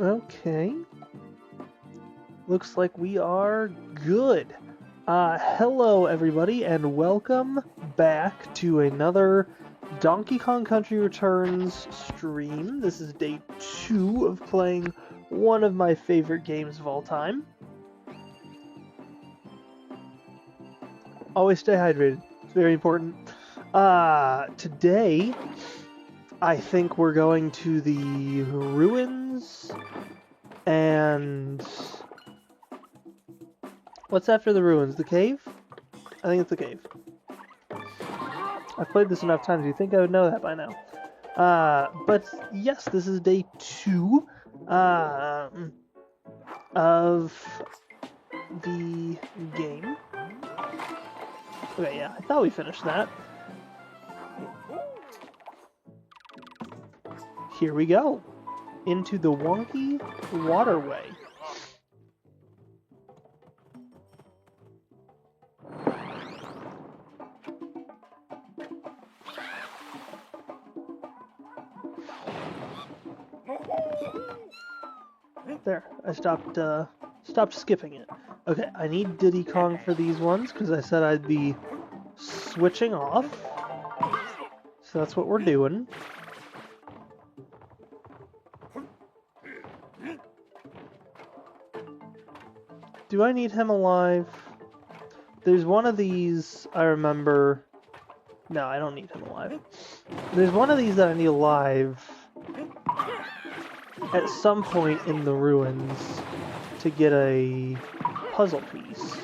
Okay. Looks like we are good. Hello everybody and welcome back to another Donkey Kong Country Returns stream. This is day 2 of playing one of my favorite games of all time. Always stay hydrated. It's very important. Today, I think we're going to the ruins and... What's after the ruins? The cave? I think it's the cave. I've played this enough times, you'd think I would know that by now. But yes, this is day 2 of the game. Okay, yeah, I thought we finished that. Here we go. Into the wonky waterway. There, I stopped skipping it. Okay, I need Diddy Kong for these ones, because I said I'd be switching off. So that's what we're doing. Do I need him alive? There's one of these, I remember... No, I don't need him alive. There's one of these that I need alive at some point in the ruins to get a puzzle piece.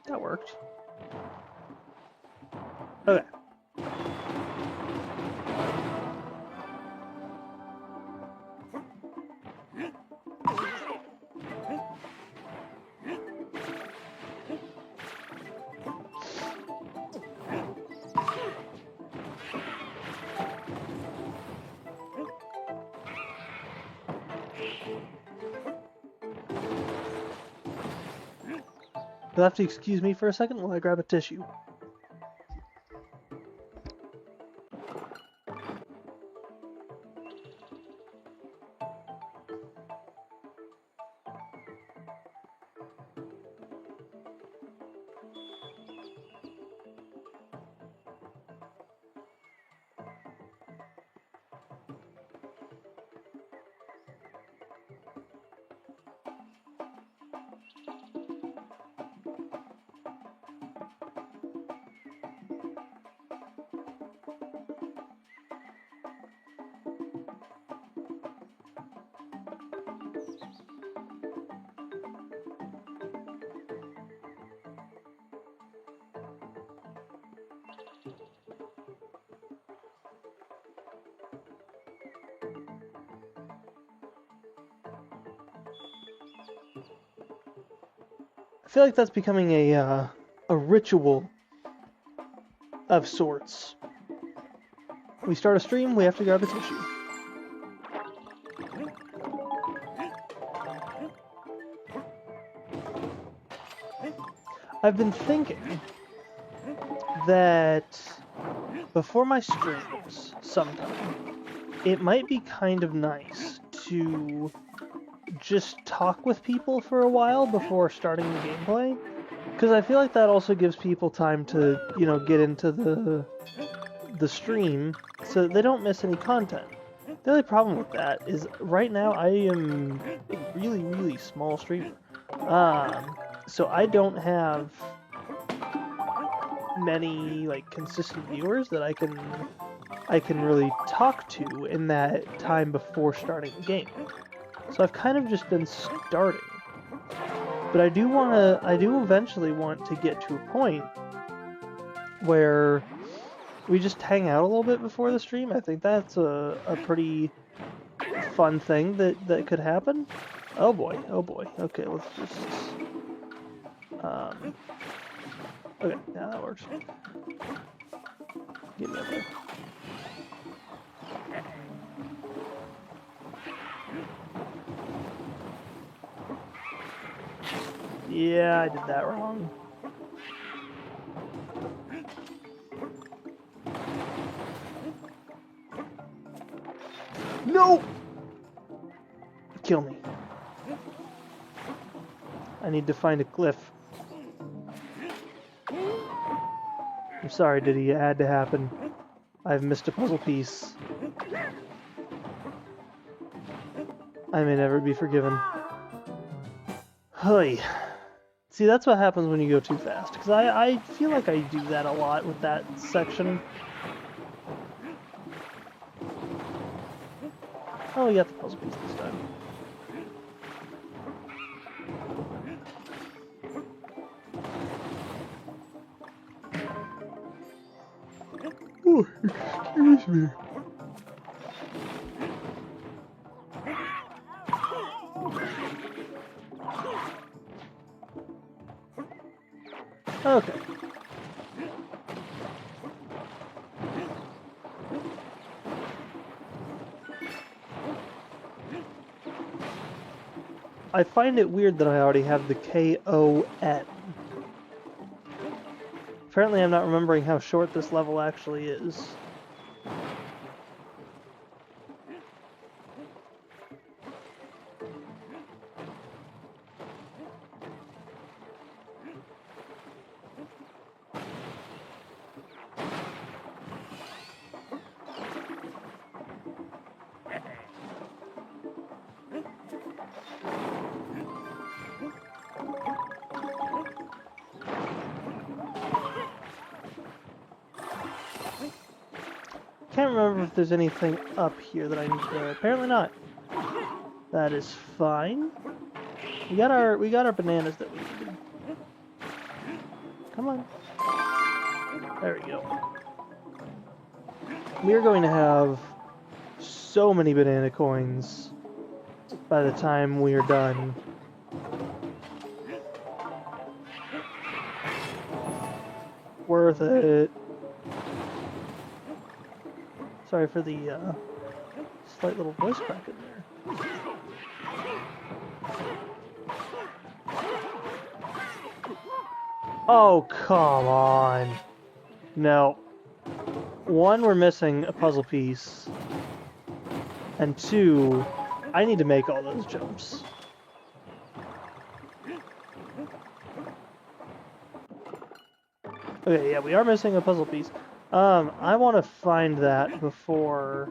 That worked. Okay. You'll have to excuse me for a second while I grab a tissue. I feel like that's becoming a ritual of sorts. We start a stream, we have to grab a tissue. I've been thinking that before my streams sometime, it might be kind of nice to just talk with people for a while before starting the gameplay, because I feel like that also gives people time to, you know, get into the stream so that they don't miss any content. The only problem with that is right now I am a really small streamer, so I don't have many like consistent viewers that I can really talk to in that time before starting the game. So I've kind of just been starting, but I do eventually want to get to a point where we just hang out a little bit before the stream. I think that's a pretty fun thing that could happen. Oh boy, okay, let's just, okay, yeah, that works. Get me up there. Yeah, I did that wrong. No! Kill me. I need to find a glyph. I'm sorry, Diddy, it had to happen. I've missed a puzzle piece. I may never be forgiven. Hey. See, that's what happens when you go too fast. Because I feel like I do that a lot with that section. Oh, we got the puzzle piece this time. Oh, excuse me. Okay. I find it weird that I already have the K-O-N. Apparently I'm not remembering how short this level actually is. Can't remember if there's anything up here that I need to... Apparently not. That is fine. We got our bananas that we needed. Come on. There we go. We are going to have so many banana coins by the time we are done. Worth it. Sorry for the slight little voice crack in there. Oh, come on. No. One, we're missing a puzzle piece. And two, I need to make all those jumps. Okay, yeah, we are missing a puzzle piece. I want to find that before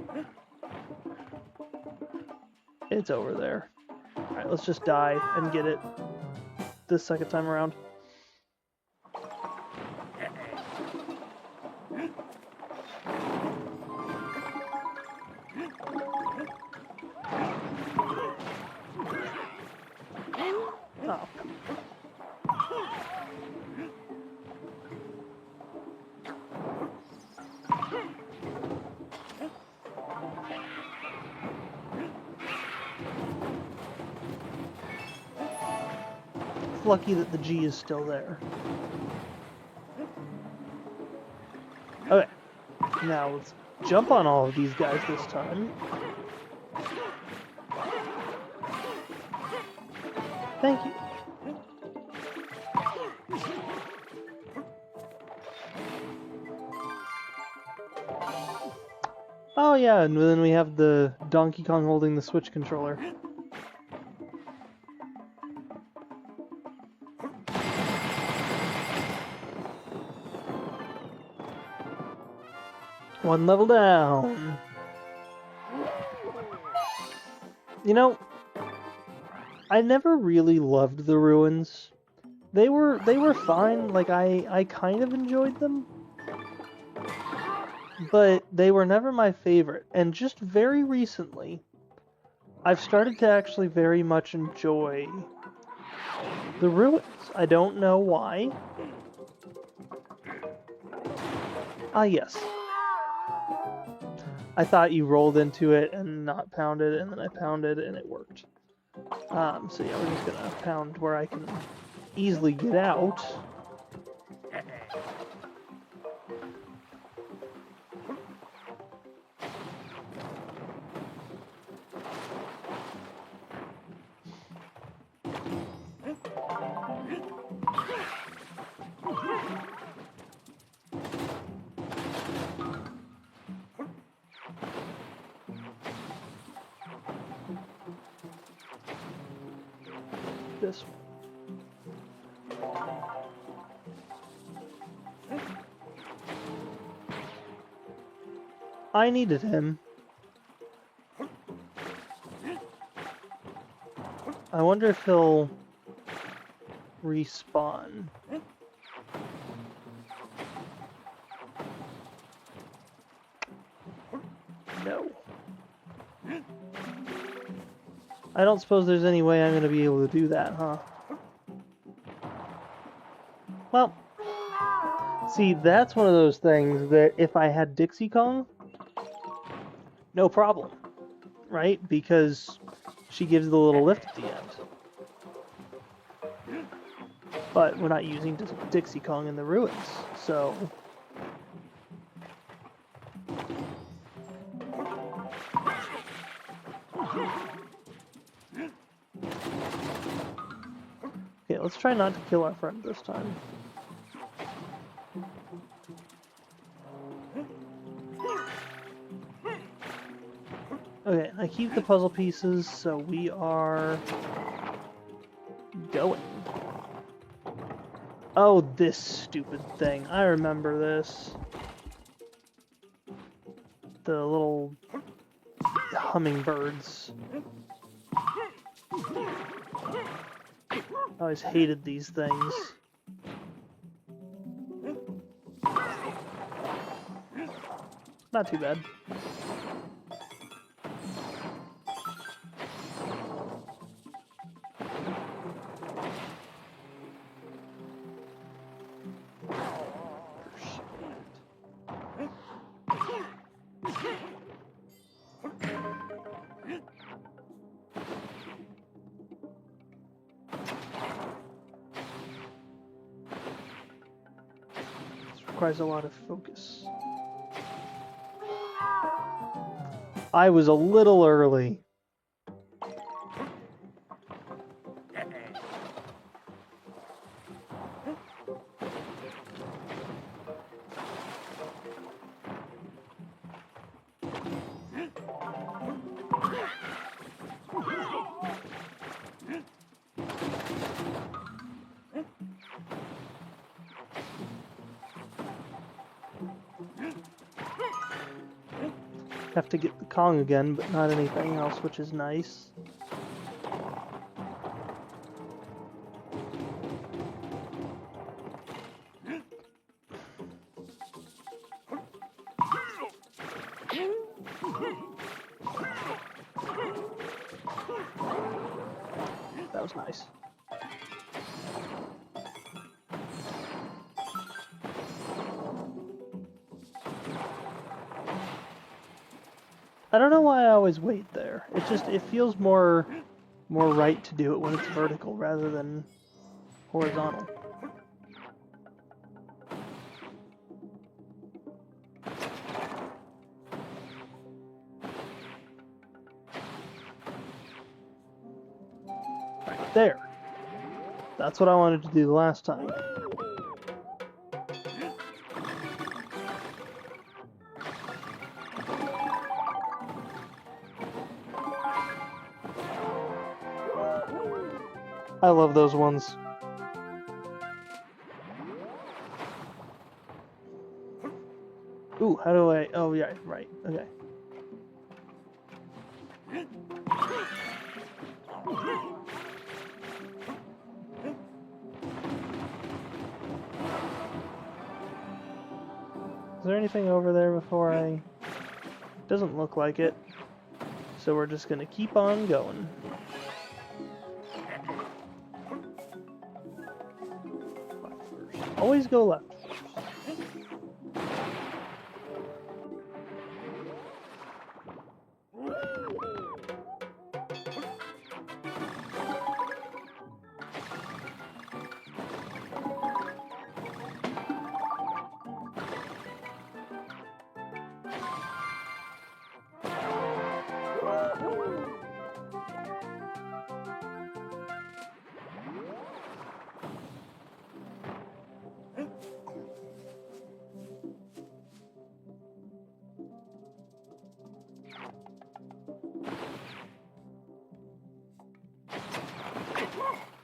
it's over there. Alright, let's just die and get it this second time around. Oh. It's lucky that the G is still there. Okay, now let's jump on all of these guys this time. Thank you. Oh yeah, and then we have the Donkey Kong holding the Switch controller. One level down. You know, I never really loved the ruins. They were fine. Like I kind of enjoyed them. But they were never my favorite. And just very recently, I've started to actually very much enjoy the ruins. I don't know why. Ah, yes. I thought you rolled into it and not pounded, and then I pounded and it worked. So yeah, we're just gonna pound where I can easily get out. this one. I needed him. I wonder if he'll respawn. No. I don't suppose there's any way I'm going to be able to do that, huh? Well, see, that's one of those things that if I had Dixie Kong, no problem, right? Because she gives the little lift at the end. But we're not using Dixie Kong in the ruins, so... Okay, let's try not to kill our friend this time. Okay, I keep the puzzle pieces, so we are going. Oh, this stupid thing. I remember this. The little hummingbirds. I always hated these things. Not too bad. Requires a lot of focus. I was a little early. Have to get the Kong again, but not anything else, which is nice. That was nice. I don't know why I always wait there. It feels more right to do it when it's vertical rather than horizontal. Right there. That's what I wanted to do the last time. I love those ones. Ooh, how do I... Oh, yeah, right. Okay. Is there anything over there before I... Doesn't look like it. So we're just gonna keep on going. Always go left.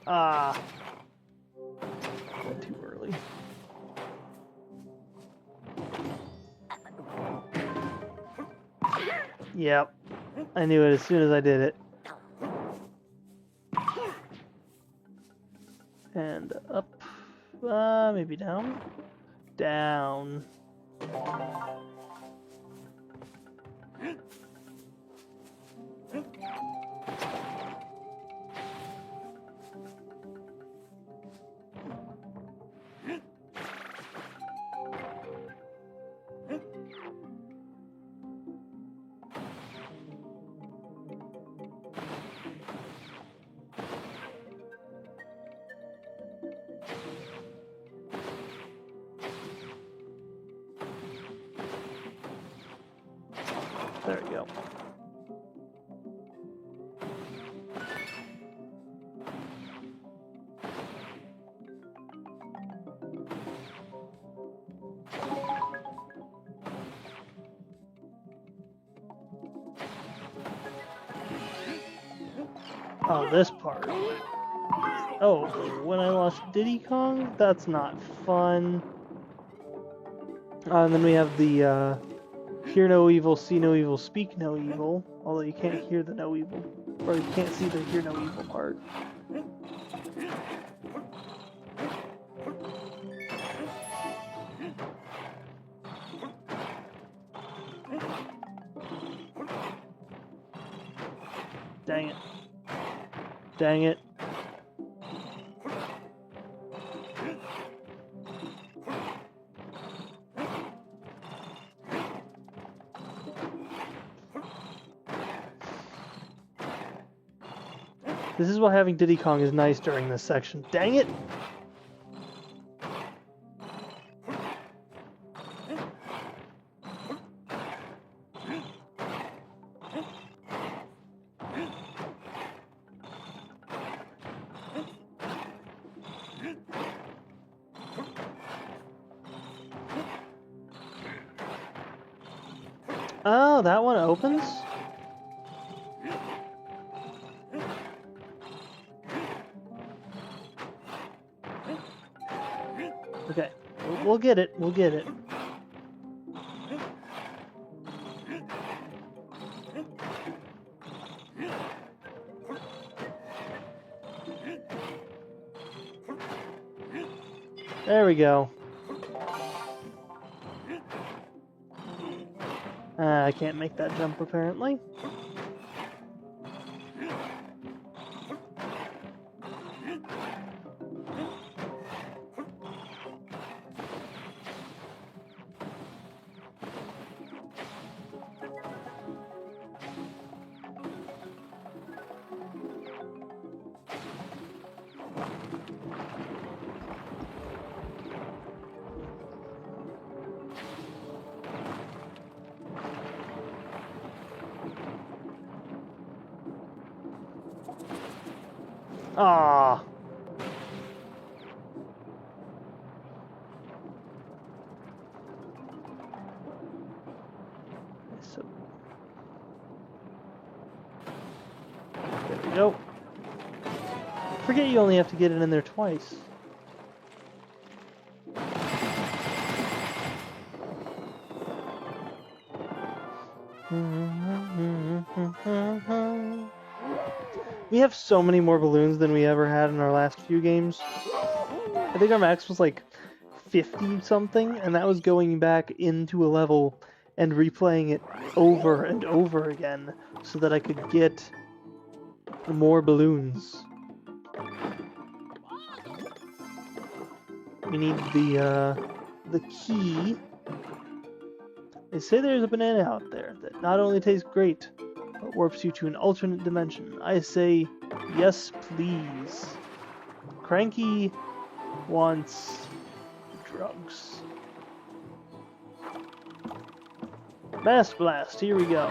Ah. Went too early. Yep. I knew it as soon as I did it. And up. Maybe down? Down. There we go. Oh, this part. Oh, when I lost Diddy Kong? That's not fun. And then we have the, hear no evil, see no evil, speak no evil. Although you can't hear the no evil. Or you can't see the hear no evil part. Dang it. Dang it. This is why having Diddy Kong is nice during this section. Dang it! Oh, that one opens? Okay, we'll get it, we'll get it. There we go. I can't make that jump apparently. Ah. So there we go. Forget you only have to get it in there twice. We have so many more balloons than we ever had in our last few games. I think our max was like 50 something, and that was going back into a level and replaying it over and over again so that I could get more balloons. We need the key. They say there's a banana out there that not only tastes great, but warps you to an alternate dimension. I say, yes please. Cranky wants drugs. Mass Blast, here we go.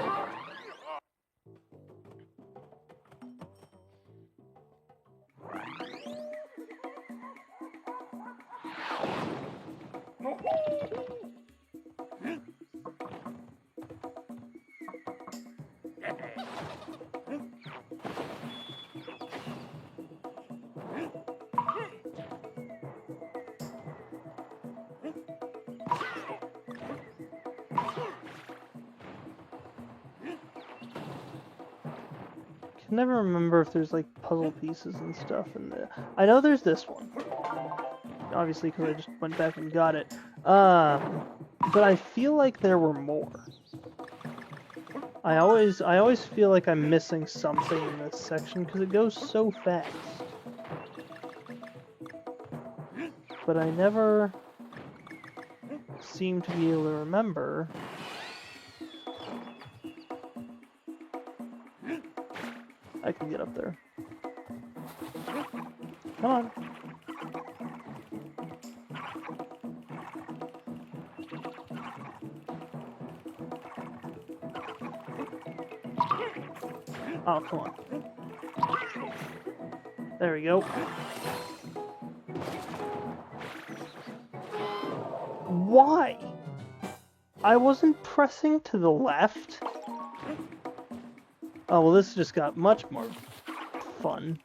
can never remember if there's like puzzle pieces and stuff in there. I know there's this one. Obviously, because I just went back and got it. But I feel like there were more. I always feel like I'm missing something in this section because it goes so fast. But I never seem to be able to remember. I can get up there. Come on. Oh, come on. There we go. Why? I wasn't pressing to the left. Oh, well, this just got much more fun.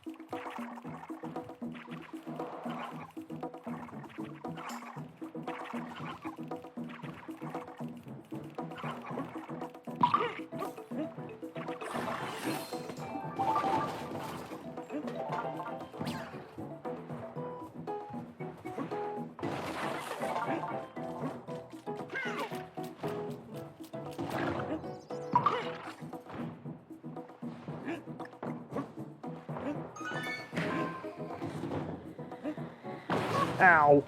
Ow.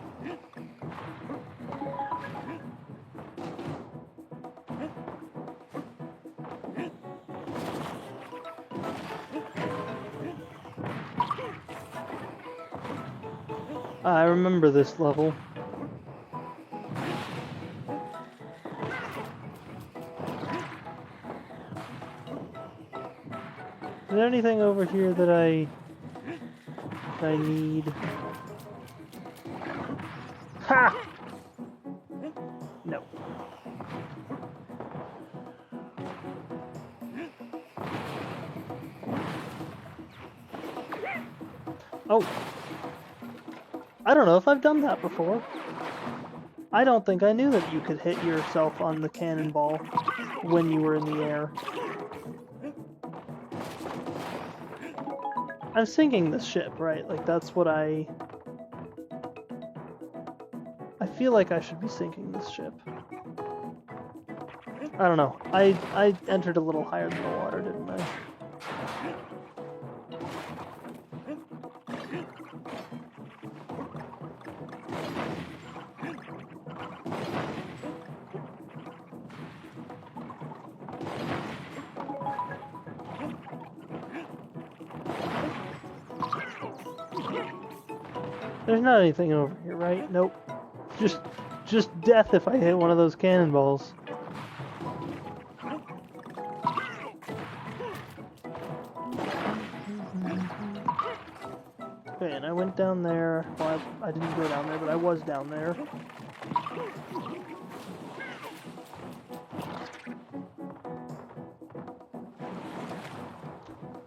I remember this level. Is there anything over here that I need? Ha! No. Oh. I don't know if I've done that before. I don't think I knew that you could hit yourself on the cannonball when you were in the air. I'm sinking this ship, right? Like, that's what I feel like I should be sinking this ship. I don't know. I entered a little higher than the water, didn't I? There's not anything over here, right? Nope. Just death if I hit one of those cannonballs. Okay, and I went down there. Well, I didn't go down there, but I was down there.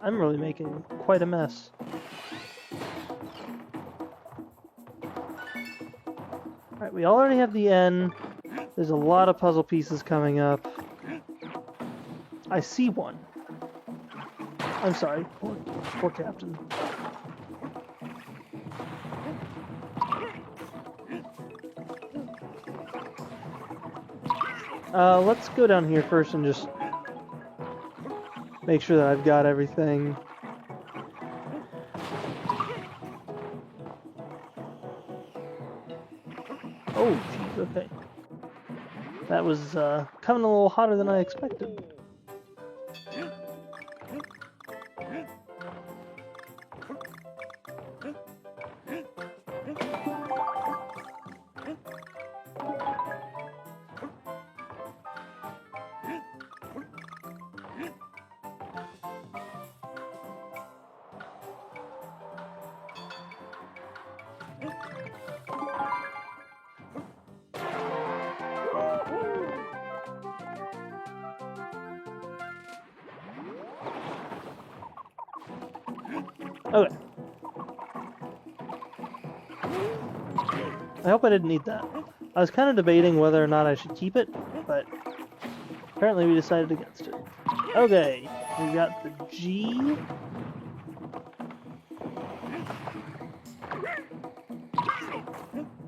I'm really making quite a mess. Alright, we already have the N. There's a lot of puzzle pieces coming up. I see one. I'm sorry, poor Captain. Let's go down here first and just make sure that I've got everything. Oh, geez, okay. That was coming a little hotter than I expected. Okay. I hope I didn't need that. I was kind of debating whether or not I should keep it, but apparently we decided against it. Okay. We got the G.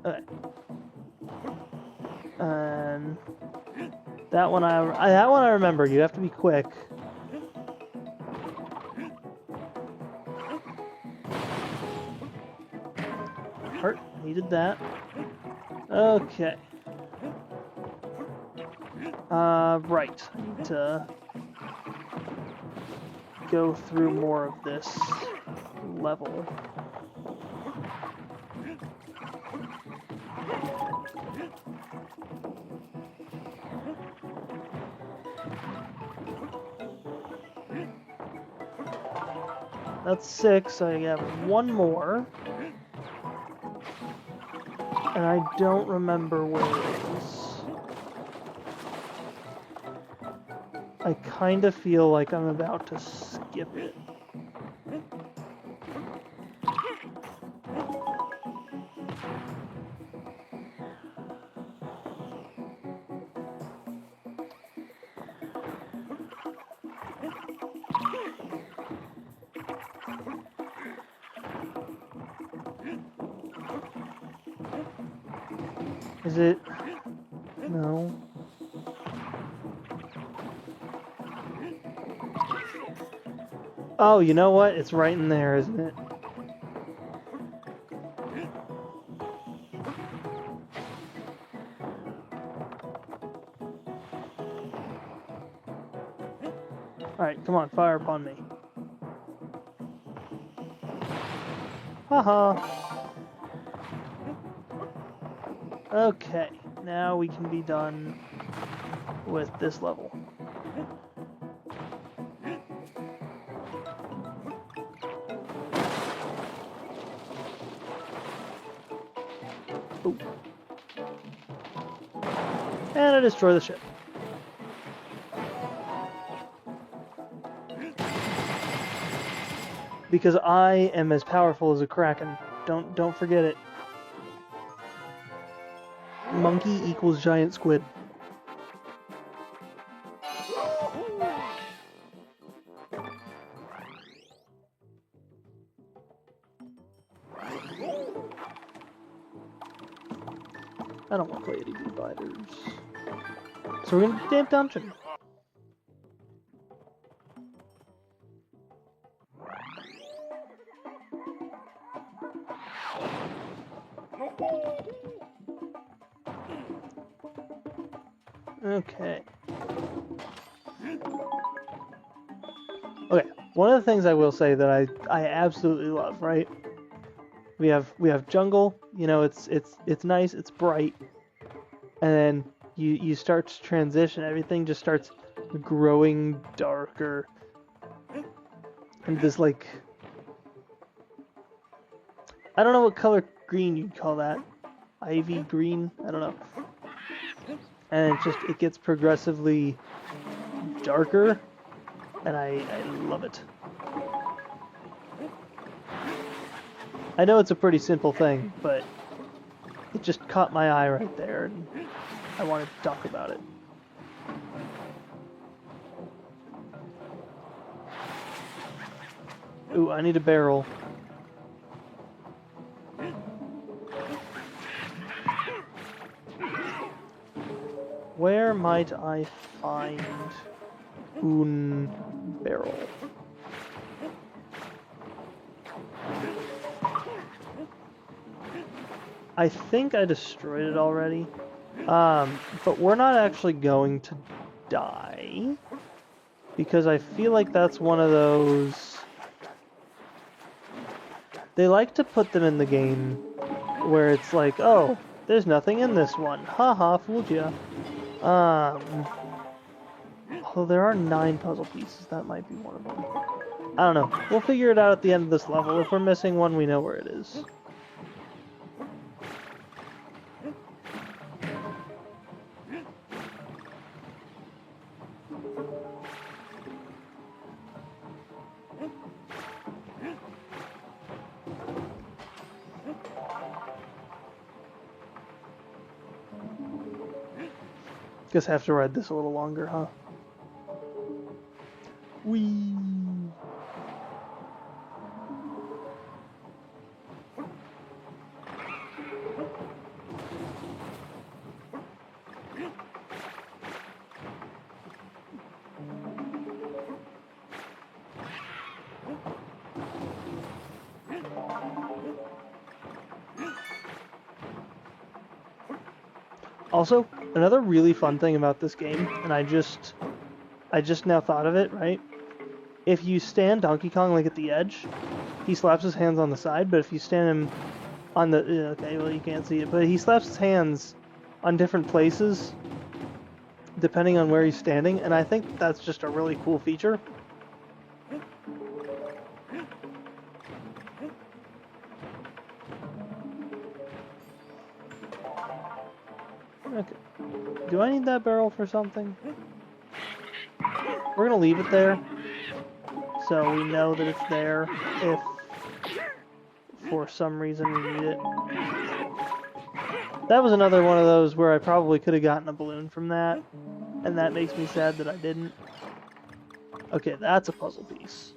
Okay. And that one I remember. You have to be quick. Hurt. Needed that. Okay. Right. I need to go through more of this level. That's 6. I have one more. And I don't remember where it is. I kind of feel like I'm about to skip it. Is it? No. Oh, you know what? It's right in there, isn't it? Alright, come on, fire upon me. Haha. Okay, now we can be done with this level. Ooh. And I destroy the ship. Because I am as powerful as a kraken. Don't forget it. Monkey equals giant squid. I don't want to play ADB fighters. So we're gonna do damn dungeon. Okay. Okay. One of the things I will say that I absolutely love, right? We have jungle. You know, it's nice. It's bright, and then you start to transition. Everything just starts growing darker, and this like I don't know what color green you'd call that. Ivy green. I don't know. And it gets progressively darker, and I love it. I know it's a pretty simple thing, but it just caught my eye right there, and I wanted to talk about it. Ooh, I need a barrel. Where might I find un barrel? I think I destroyed it already. But we're not actually going to die. Because I feel like that's one of those... They like to put them in the game where it's like, oh, there's nothing in this one. Haha, fooled ya. Although there are 9 puzzle pieces, that might be one of them. I don't know. We'll figure it out at the end of this level. If we're missing one, we know where it is. Guess I have to ride this a little longer, huh? Whee! Also, another really fun thing about this game, and I just now thought of it, right? If you stand Donkey Kong like at the edge, he slaps his hands on the side, but if you stand him on the... Okay, well you can't see it, but he slaps his hands on different places depending on where he's standing, and I think that's just a really cool feature. Okay. Do I need that barrel for something? We're gonna leave it there, so we know that it's there if for some reason we need it. That was another one of those where I probably could have gotten a balloon from that, and that makes me sad that I didn't. Okay, that's a puzzle piece.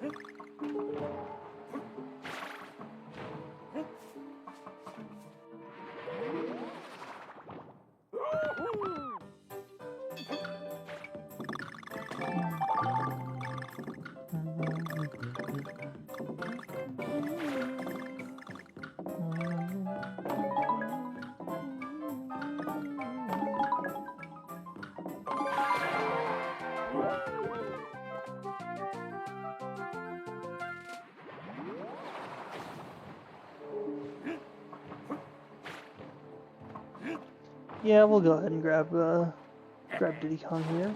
Yeah, we'll go ahead and grab Diddy Kong here.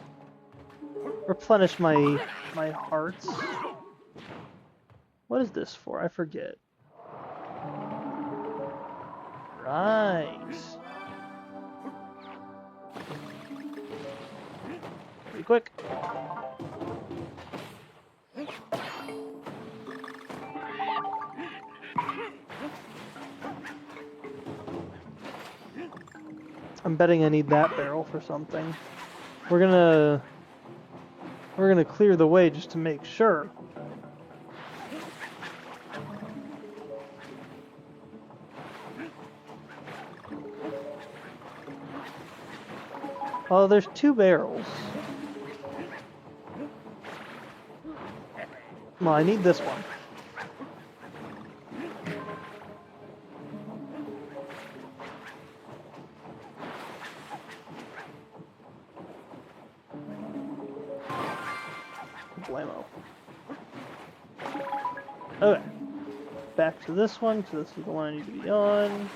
Replenish my hearts. What is this for? I forget. Right. Pretty quick. I'm betting I need that barrel for something. We're gonna clear the way just to make sure. Oh, there's 2 barrels. Well, I need this one. Blammo. Okay. Back to this one, because this is the one I need to be on.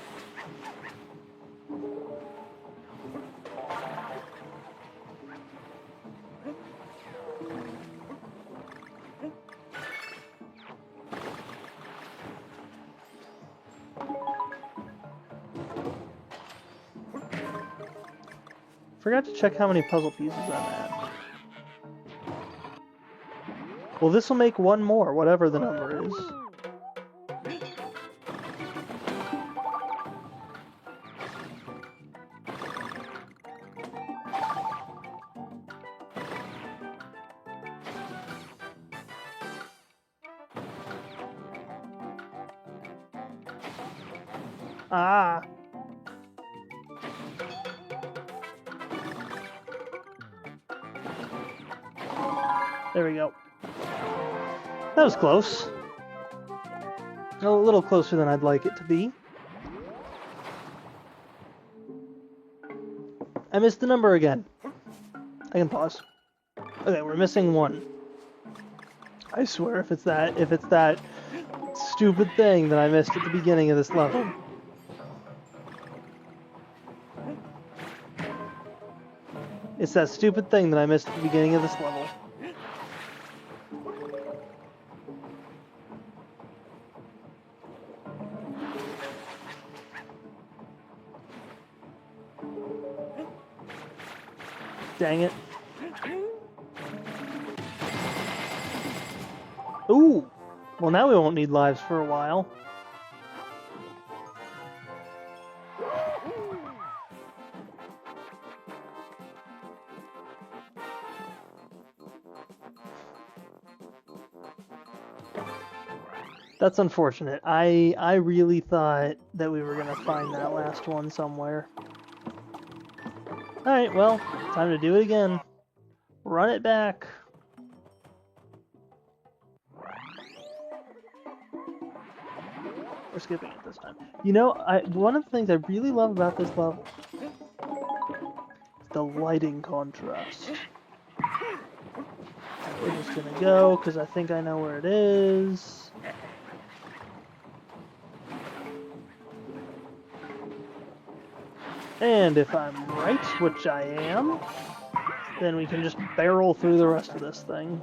Forgot to check how many puzzle pieces I'm at. Well, this will make one more, whatever the number is. Ah! There we go. That was close. A little closer than I'd like it to be. I missed the number again. I can pause. Okay, we're missing 1. I swear if it's that stupid thing that I missed at the beginning of this level. It's that stupid thing that I missed at the beginning of this level. Dang it. Ooh! Well, now we won't need lives for a while. That's unfortunate. I really thought that we were gonna find that last one somewhere. Alright, well, time to do it again. Run it back. We're skipping it this time. You know, one of the things I really love about this level is the lighting contrast. We're just gonna go, because I think I know where it is. And if I'm right, which I am, then we can just barrel through the rest of this thing.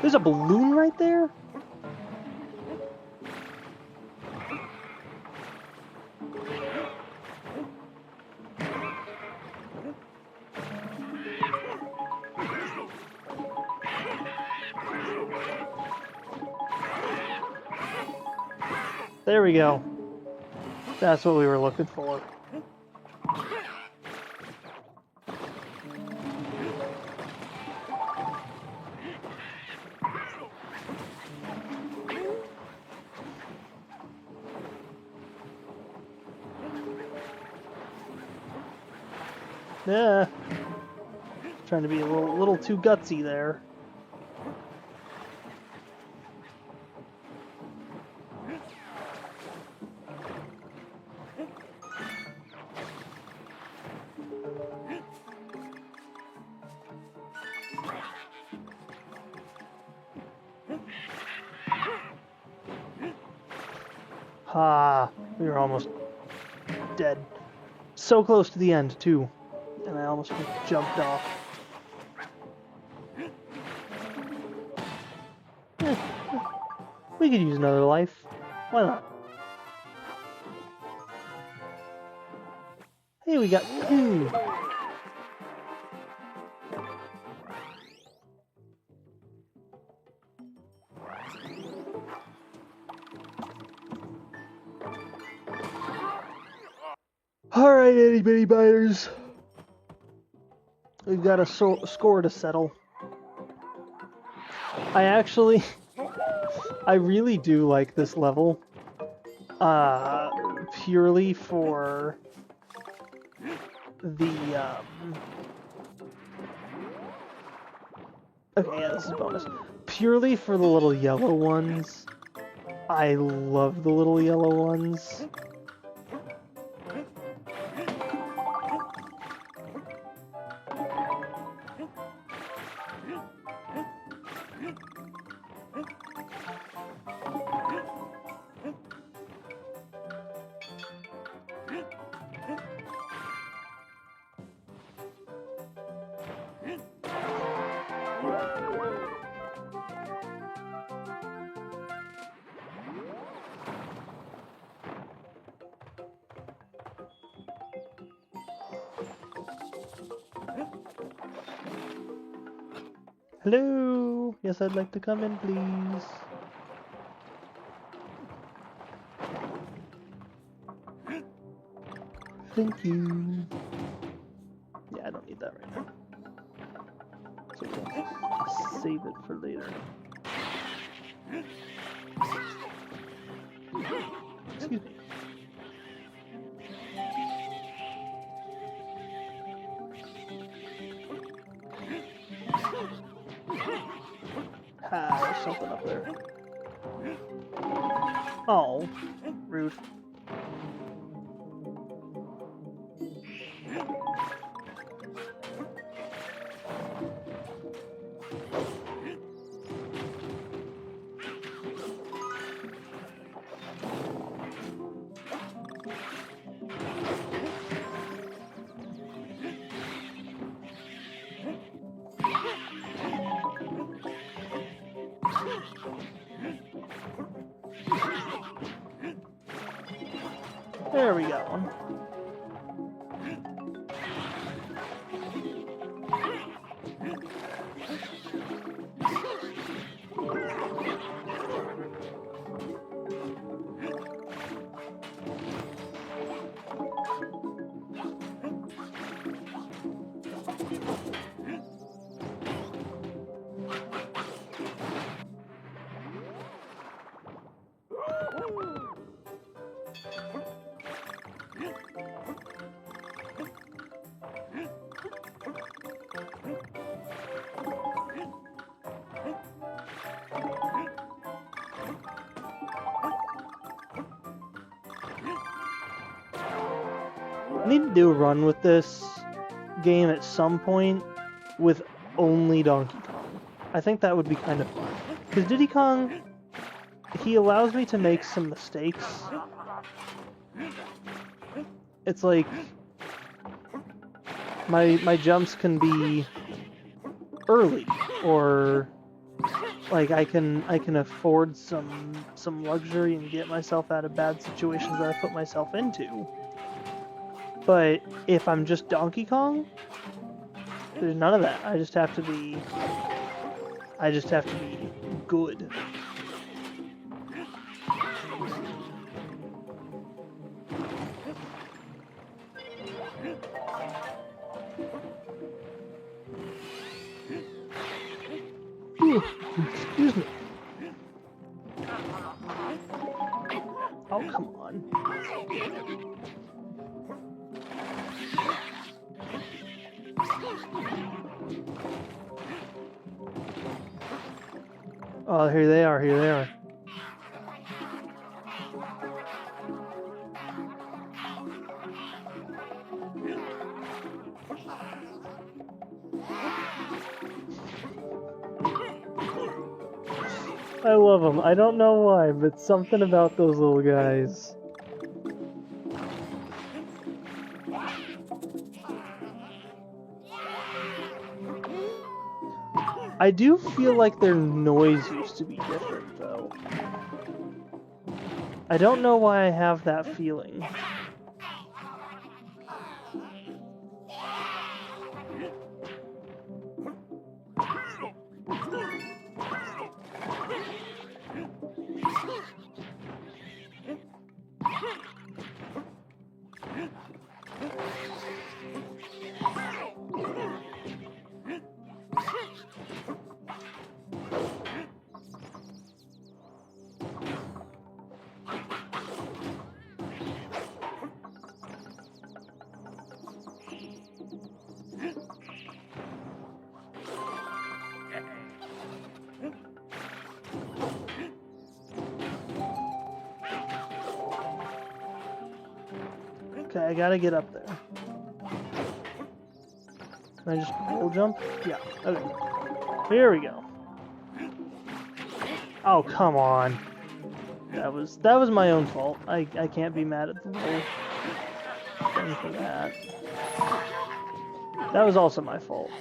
There's a balloon right there? There we go. That's what we were looking for. Yeah. Trying to be a little too gutsy there. Ha! We were almost dead. So close to the end, too. And I almost jumped off. We could use another life. Why not? Hey, we got 2. Alright, itty bitty biters. We've got a score to settle. I really do like this level. Purely for the, okay, yeah, this is bonus. Purely for the little yellow ones. I love the little yellow ones. Hello? Yes, I'd like to come in, please. Thank you. Yeah, I don't need that right now. So we'll save it for later. Excuse me. Ah, there's something up there. Oh, rude. There we go. I need to do a run with this game at some point with only Donkey Kong. I think that would be kind of fun. Because Diddy Kong, he allows me to make some mistakes. It's like my jumps can be early, or like I can afford some luxury and get myself out of bad situations that I put myself into. But if I'm just Donkey Kong, there's none of that. I just have to be good. Ooh, excuse me. Oh, come on. Oh, here they are, here they are. I love them. I don't know why, but something about those little guys. I do feel like their noise used to be different, though. I don't know why I have that feeling. Okay, I gotta get up there. Can I just roll jump? Yeah, okay. Here we go. Oh, come on. That was my own fault. I can't be mad at the little thing for that. That was also my fault.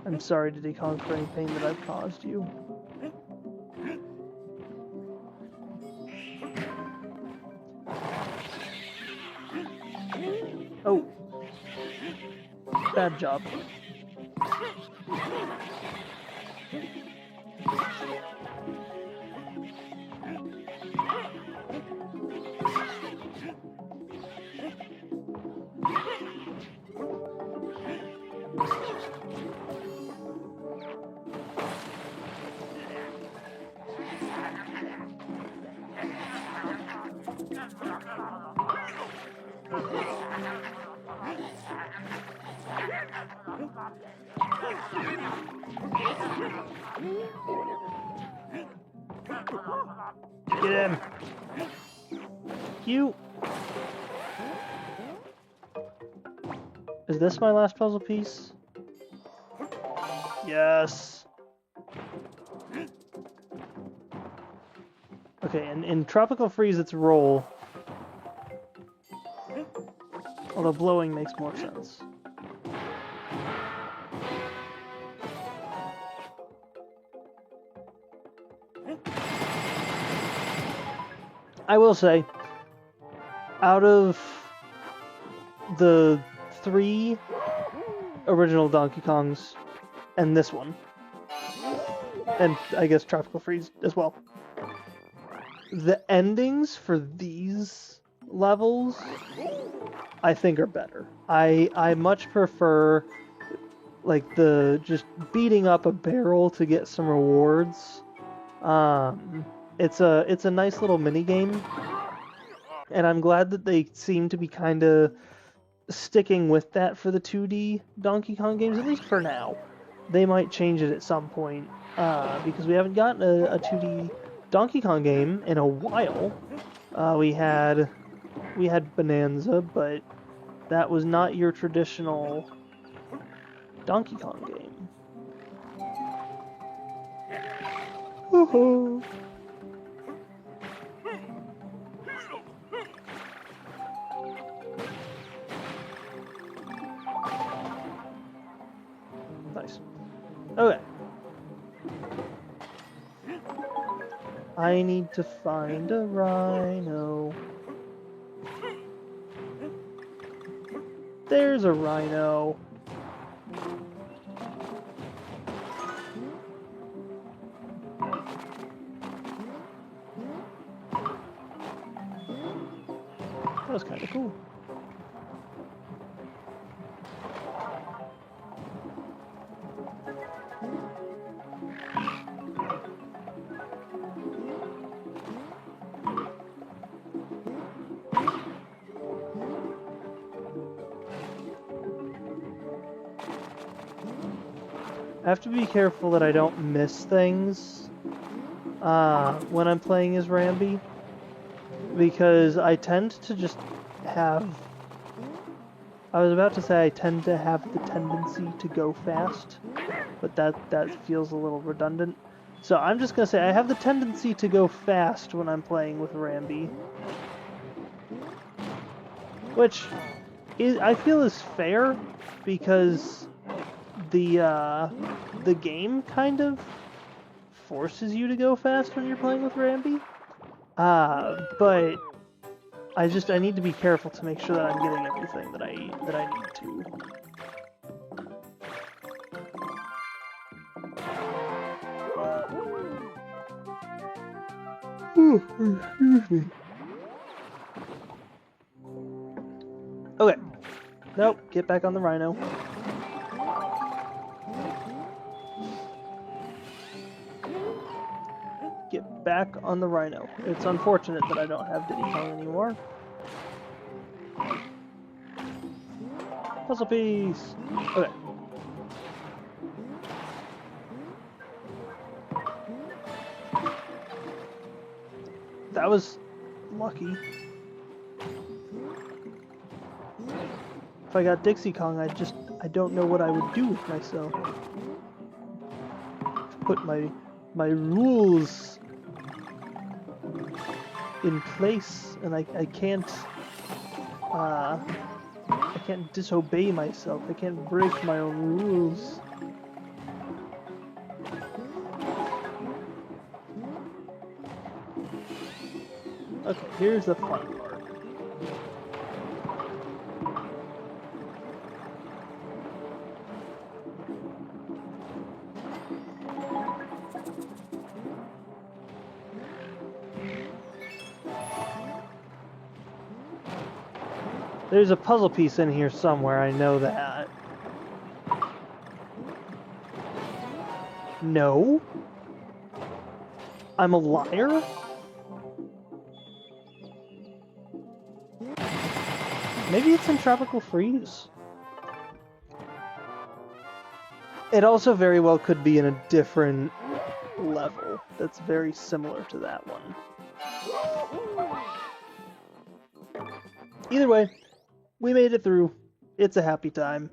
I'm sorry, Diddy Kong, for any pain that I've caused you. Oh. Bad job. Get him! You! Is this my last puzzle piece? Yes! Okay, and in Tropical Freeze it's roll. Although blowing makes more sense. I will say, out of the 3 original Donkey Kongs, and this one, and I guess Tropical Freeze as well, the endings for these levels, I think, are better. I much prefer, like, the just beating up a barrel to get some rewards. It's a nice little mini game, and I'm glad that they seem to be kind of sticking with that for the 2D Donkey Kong games, at least for now. They might change it at some point, because we haven't gotten a 2D Donkey Kong game in a while. We had we had Bonanza, but that was not your traditional Donkey Kong game. Woohoo! Nice. Okay. I need to find a rhino. There's a rhino. That was kind of cool. I have to be careful that I don't miss things when I'm playing as Rambi, because I tend to just have... I was about to say I tend to have the tendency to go fast, but that feels a little redundant. So I'm just going to say I have the tendency to go fast when I'm playing with Rambi, which I feel is fair, because the game kind of forces you to go fast when you're playing with Rambi. But I need to be careful to make sure that I'm getting everything that I need to. Excuse me. Okay. Nope, get back on the rhino. Get back on the rhino. It's unfortunate that I don't have Diddy Kong anymore. Puzzle piece! Okay. That was lucky. If I got Dixie Kong, I don't know what I would do with myself. Put my rules in place, and I can't disobey myself. I can't break my own rules. Okay, here's the fun part. There's a puzzle piece in here somewhere, I know that. No? I'm a liar? Maybe it's in Tropical Freeze. It also very well could be in a different level that's very similar to that one. Either way, we made it through. It's a happy time.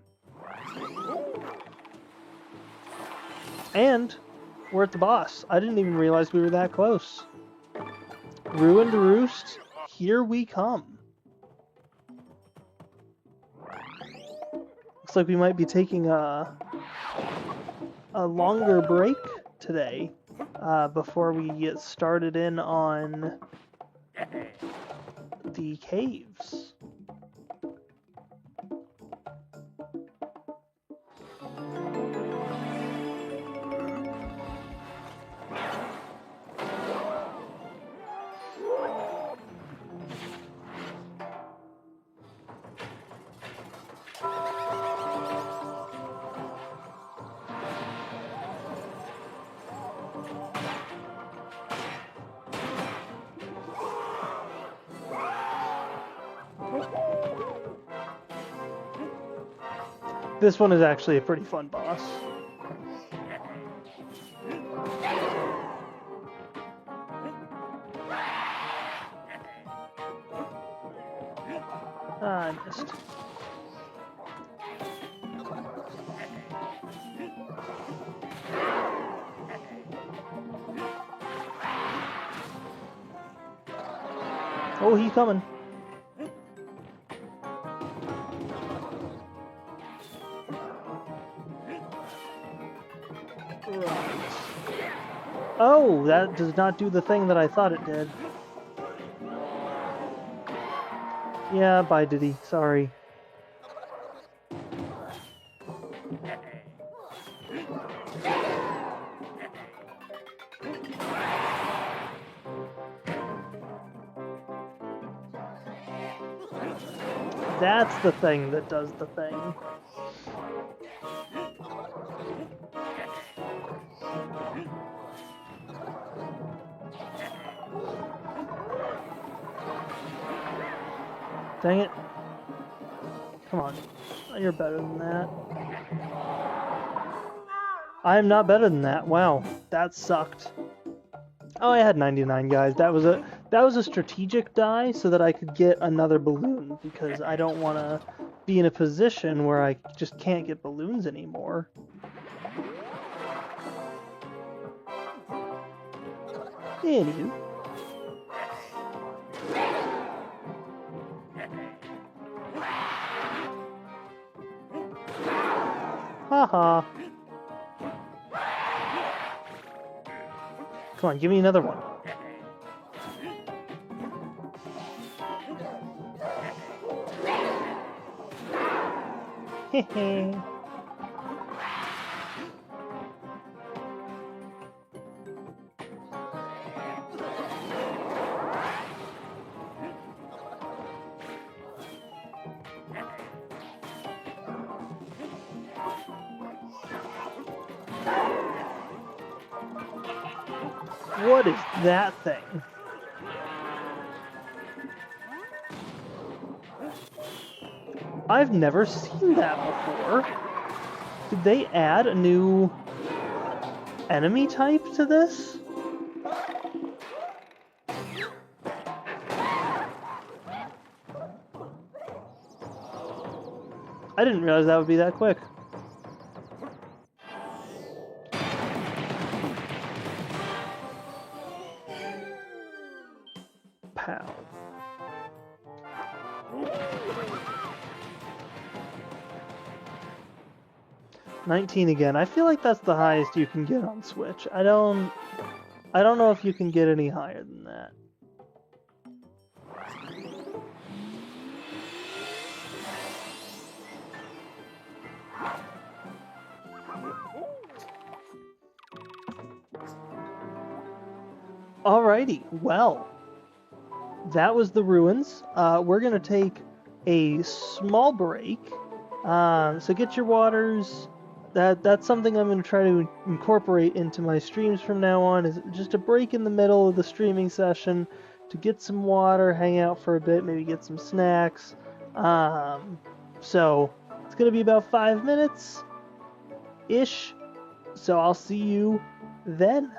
And we're at the boss. I didn't even realize we were that close. Ruined Roost, here we come. Looks like we might be taking a longer break today before we get started in on the caves. This one is actually a pretty fun boss. Ah, I missed. Oh, he's coming. Right. Oh, that does not do the thing that I thought it did. Yeah, bye, Diddy. Sorry. That's the thing that does the thing. Dang it. Come on. You're better than that. I am not better than that. Wow. That sucked. Oh, I had 99, guys. That was a strategic die so that I could get another balloon, because I don't want to be in a position where I just can't get balloons anymore. Anywho. Haha. Come on, give me another one. Hehe. What is that thing? I've never seen that before. Did they add a new enemy type to this? I didn't realize that would be that quick. Pow. $19 again. I feel like that's the highest you can get on Switch. I don't know if you can get any higher than that. Alrighty, well, that was the ruins. We're gonna take a small break. So get your waters. That's something I'm gonna try to incorporate into my streams from now on. Is just a break in the middle of the streaming session to get some water, hang out for a bit, maybe get some snacks. So it's gonna be about 5 minutes ish. So I'll see you then.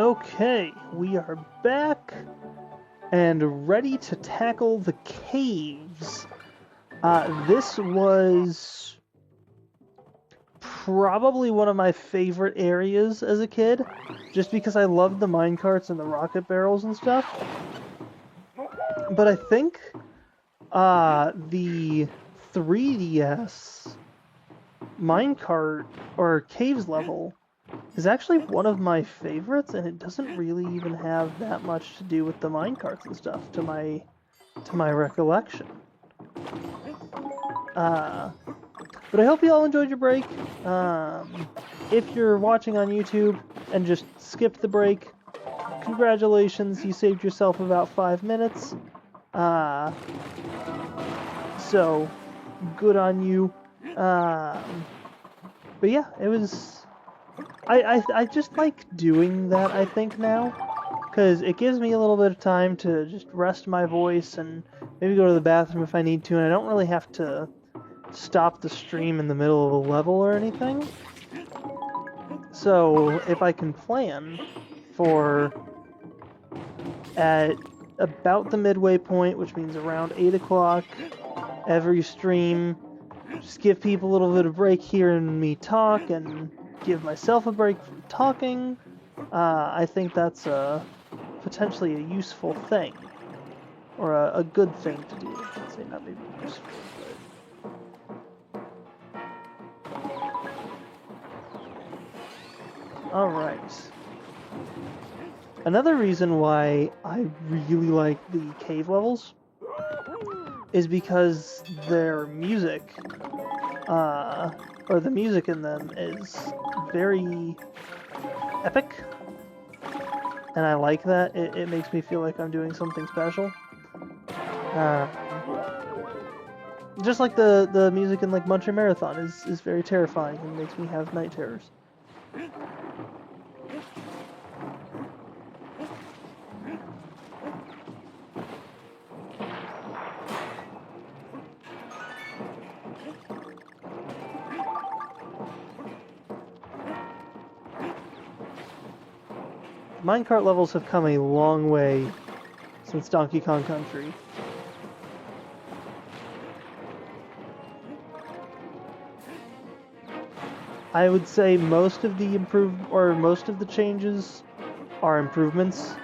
Okay, we are back and ready to tackle the caves. This was probably one of my favorite areas as a kid, just because I loved the minecarts and the rocket barrels and stuff. But I think the 3DS minecart or caves level is actually one of my favorites, and it doesn't really even have that much to do with the minecarts and stuff, to my recollection. But I hope you all enjoyed your break. If you're watching on YouTube and just skipped the break, congratulations, you saved yourself about 5 minutes. So, good on you. But yeah, it was... I just like doing that, I think, now, because it gives me a little bit of time to just rest my voice and maybe go to the bathroom if I need to, and I don't really have to stop the stream in the middle of a level or anything. So, if I can plan for at about the midway point, which means around 8 o'clock, every stream, just give people a little bit of break hearing me talk and give myself a break from talking. I think that's potentially a useful thing, or a good thing to do, I should say, not maybe useful, but... Alright. Another reason why I really like the cave levels is because their music, or the music in them is very epic, and I like that. It makes me feel like I'm doing something special. Just like the music in like Muncher Marathon is very terrifying and makes me have night terrors. Minecart levels have come a long way since Donkey Kong Country. I would say most of the changes are improvements.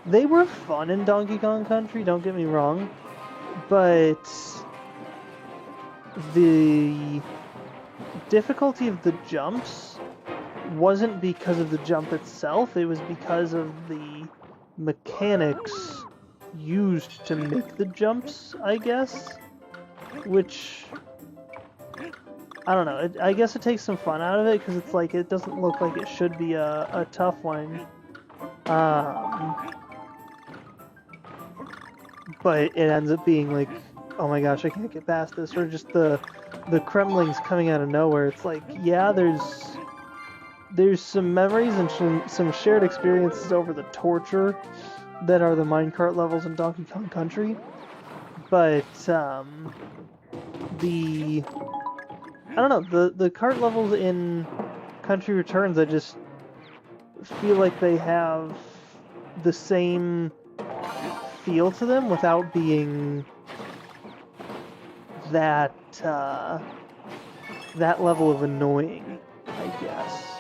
They were fun in Donkey Kong Country, don't get me wrong, but the difficulty of the jumps wasn't because of the jump itself, it was because of the mechanics used to make the jumps, I guess. Which, I don't know, I guess it takes some fun out of it, because it's like, it doesn't look like it should be a tough one. But it ends up being like, oh my gosh, I can't get past this, or just the Kremlings coming out of nowhere. It's like, yeah, there's some memories and some shared experiences over the torture that are the minecart levels in Donkey Kong Country, but I don't know, the cart levels in Country Returns, I just feel like they have the same feel to them without being that level of annoying, I guess.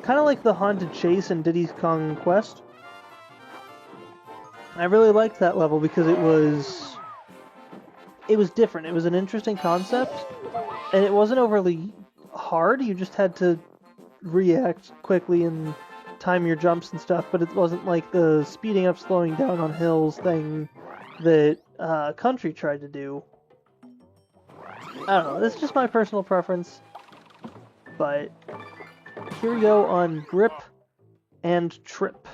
Kind of like the Haunted Chase in Diddy Kong Quest. I really liked that level because it was different. It was an interesting concept, and it wasn't overly hard. You just had to react quickly and time your jumps and stuff, but it wasn't like the speeding up, slowing down on hills thing that Country tried to do. I don't know, that's just my personal preference, but here we go on Grip and Trip.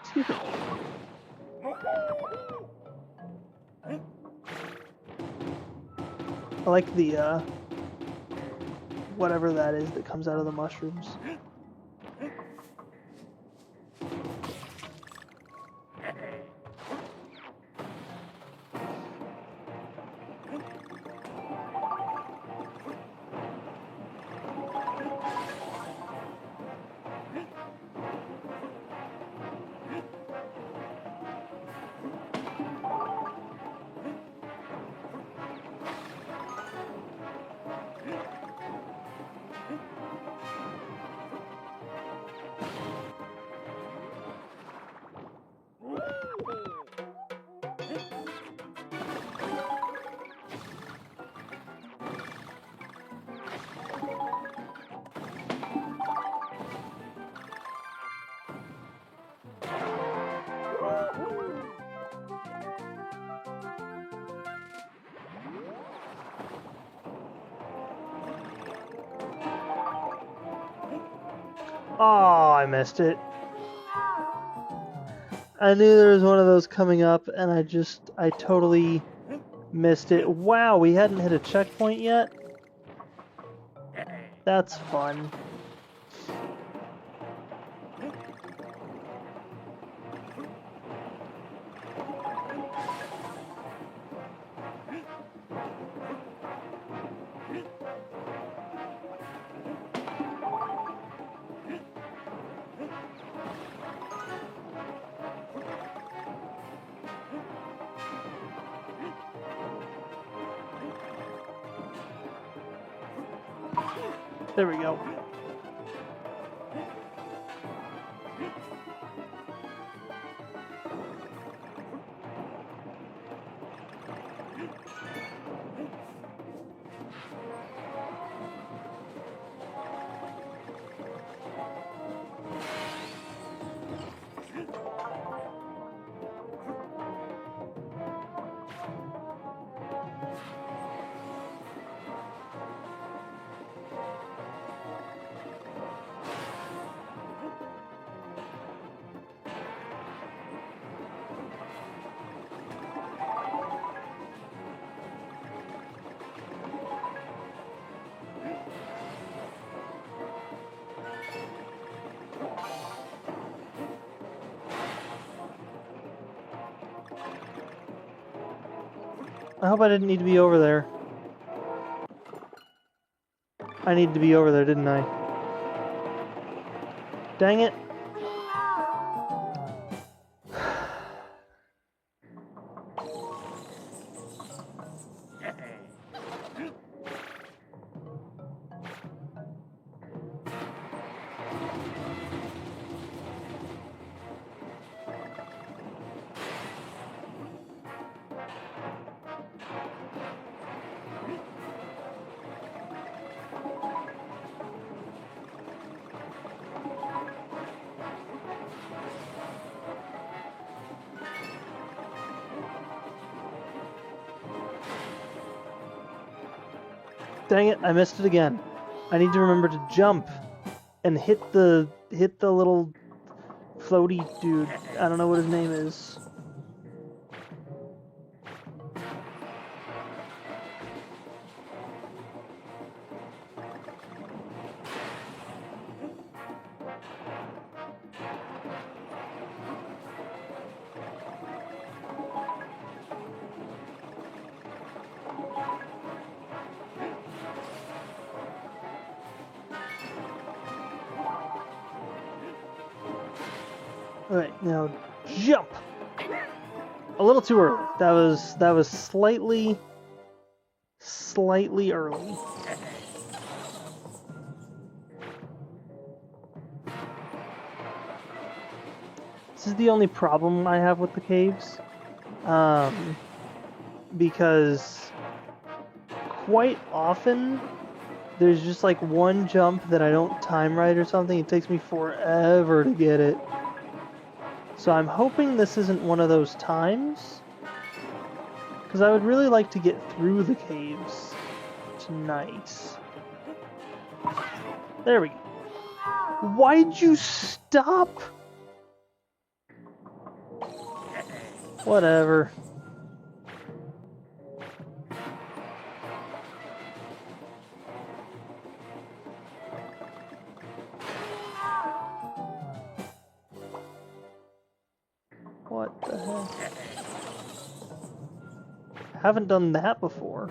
Excuse me. I like the, whatever that is that comes out of the mushrooms. Oh, I missed it. I knew there was one of those coming up, and I totally missed it. Wow, we hadn't hit a checkpoint yet? That's fun. There we go. I hope I didn't need to be over there. I needed to be over there, didn't I? Dang it. Dang it, I missed it again. I need to remember to jump and hit the little floaty dude. I don't know what his name is. Alright, now jump! A little too early. That was slightly early. This is the only problem I have with the caves. Because quite often there's just like one jump that I don't time right or something. It takes me forever to get it. So I'm hoping this isn't one of those times, because I would really like to get through the caves tonight. There we go. Why'd you stop? Whatever. What the heck? Haven't done that before.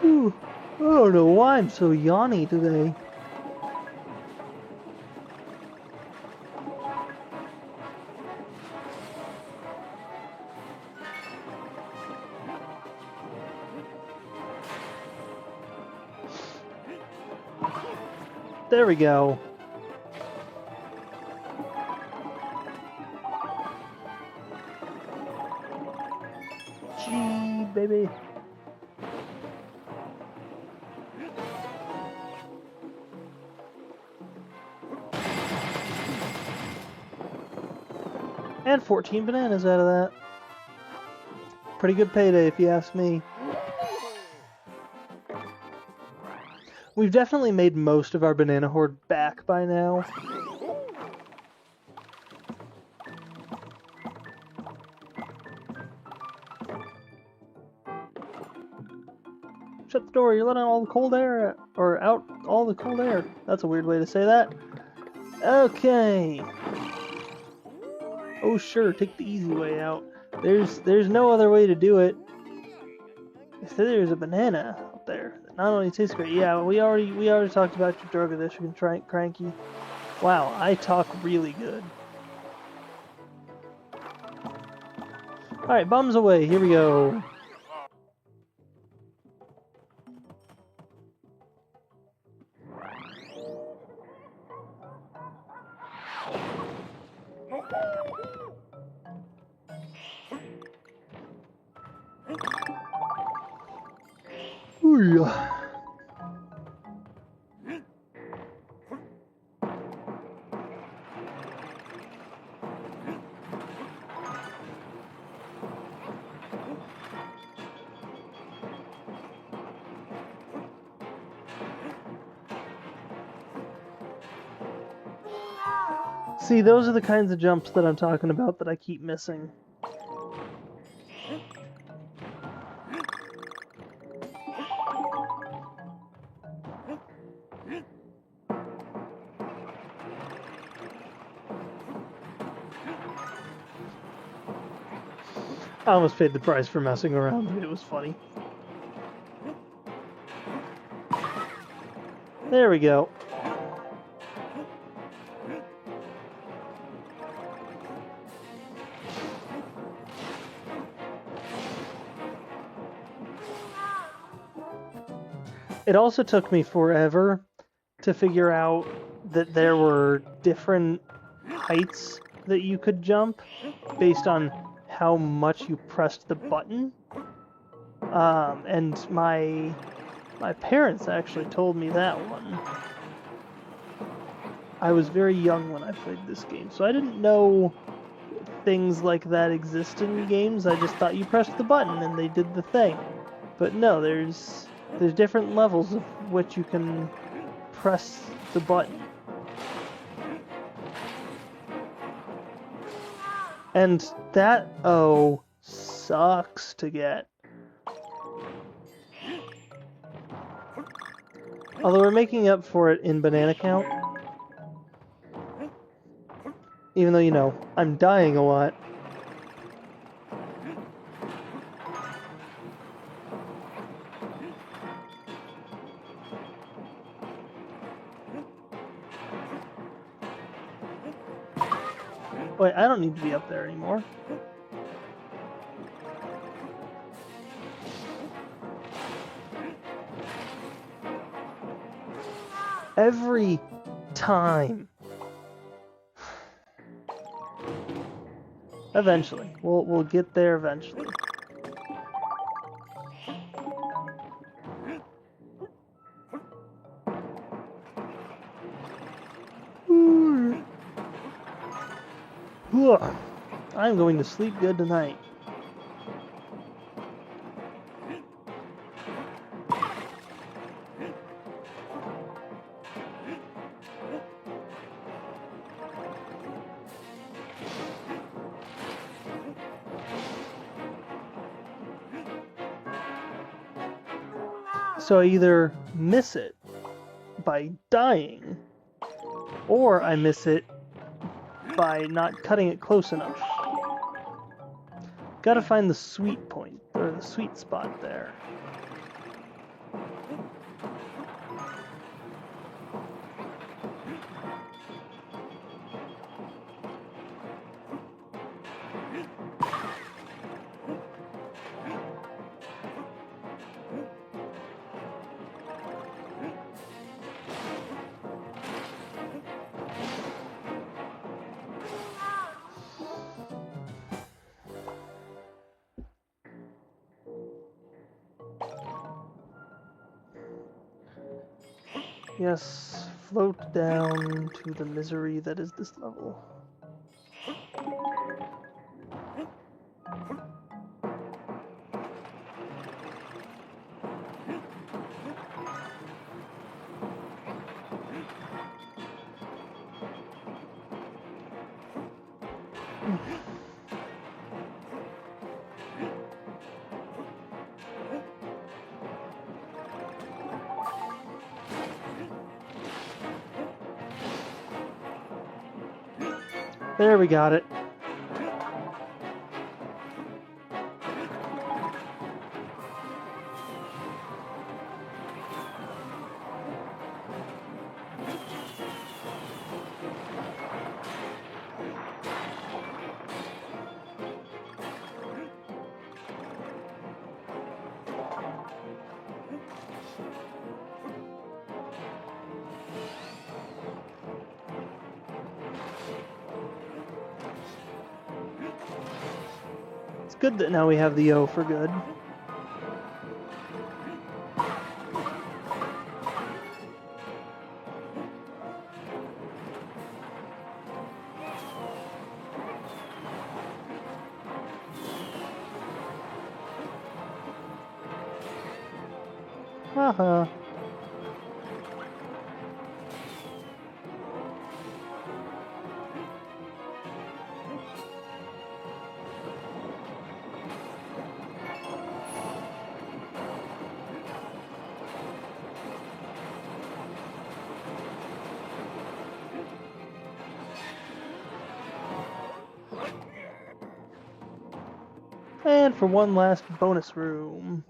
Ooh, I don't know why I'm so yawny today. There we go. Gee, baby. And 14 bananas out of that. Pretty good payday, if you ask me. We've definitely made most of our banana horde back by now. Shut the door, you're letting all the cold air, or out all the cold air. That's a weird way to say that. Okay. Oh sure, take the easy way out. There's no other way to do it. If there's a banana up there that not only tastes great, yeah, we already talked about your drug addiction, cranky. Wow, I talk really good. Alright, bums away, here we go. Ooh. See, those are the kinds of jumps that I'm talking about that I keep missing. I almost paid the price for messing around, but it was funny. There we go. It also took me forever to figure out that there were different heights that you could jump based on how much you pressed the button. And my parents actually told me that one. I was very young when I played this game, so I didn't know things like that exist in games. I just thought you pressed the button and they did the thing. But no, there's different levels of which you can press the button. And that O sucks to get. Although we're making up for it in banana count. Even though, you know, I'm dying a lot. Wait, I don't need to be up there anymore. Every time. Eventually. We'll get there eventually. I'm going to sleep good tonight. So I either miss it by dying, or I miss it by not cutting it close enough. Gotta find the sweet point, or the sweet spot there. Yes, float down to the misery that is this level. There, we got it. It's good that now we have the O for good. Haha. And for one last bonus room.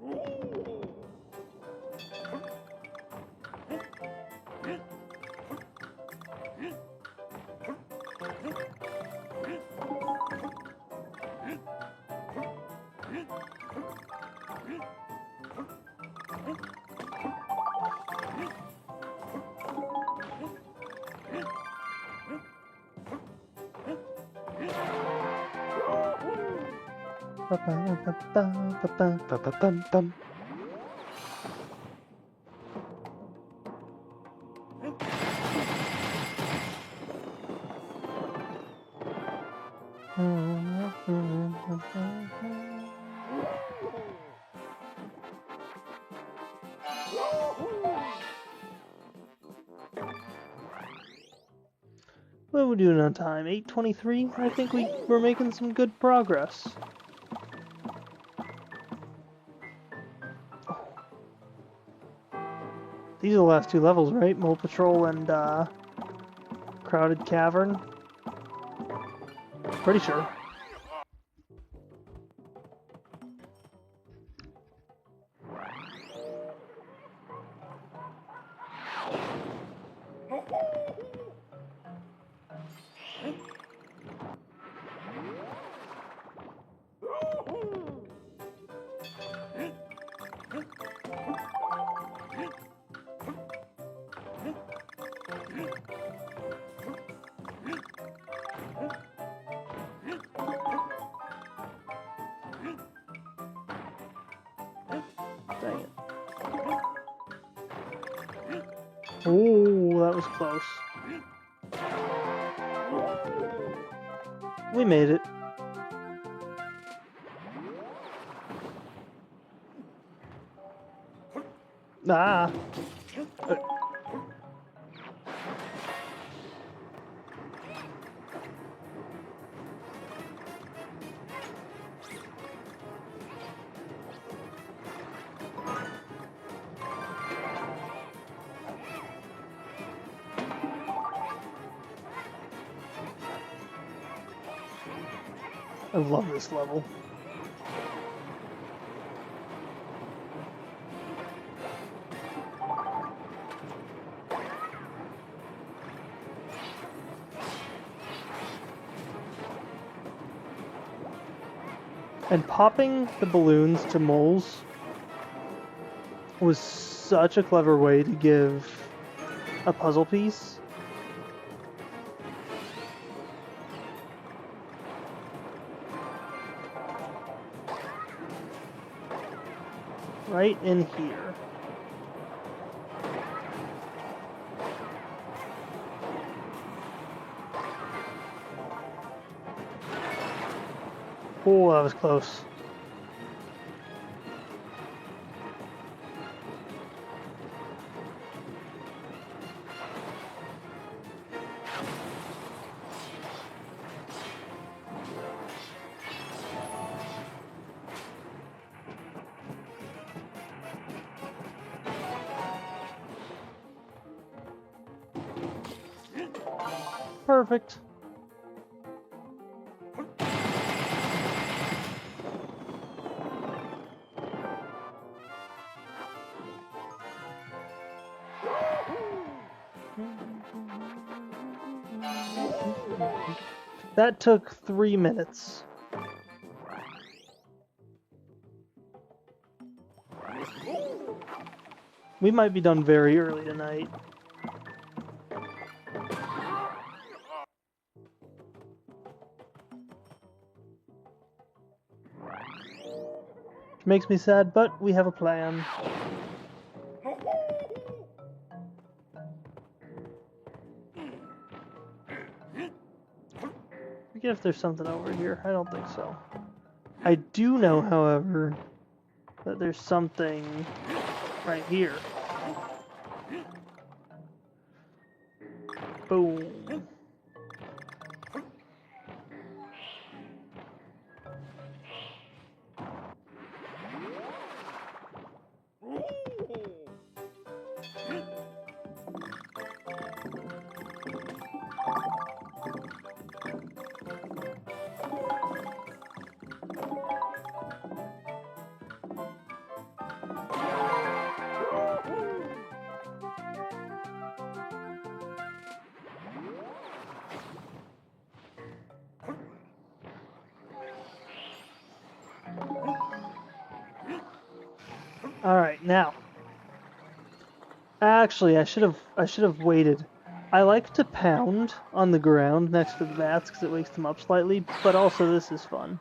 What are we doing on time? 8:23? I think we're making some good progress. Oh. These are the last two levels, right? Mole Patrol and Crowded Cavern. Pretty sure. Dang it. Oh, that was close. We made it. Ah. I love this level. And popping the balloons to moles was such a clever way to give a puzzle piece. Right in here. Oh, that was close. Perfect. That took 3 minutes. We might be done very early tonight. Which makes me sad, but we have a plan. Forget if there's something over here. I don't think so. I do know, however, that there's something right here. Boom. All right, now. Actually, I should have waited. I like to pound on the ground next to the bats because it wakes them up slightly, but also this is fun.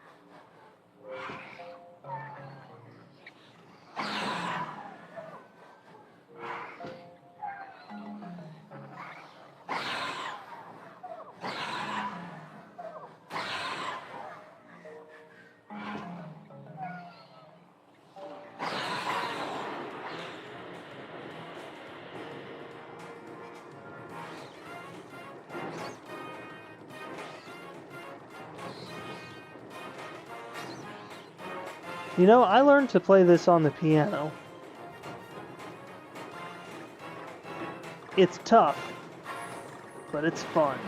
You know, I learned to play this on the piano. It's tough, but it's fun.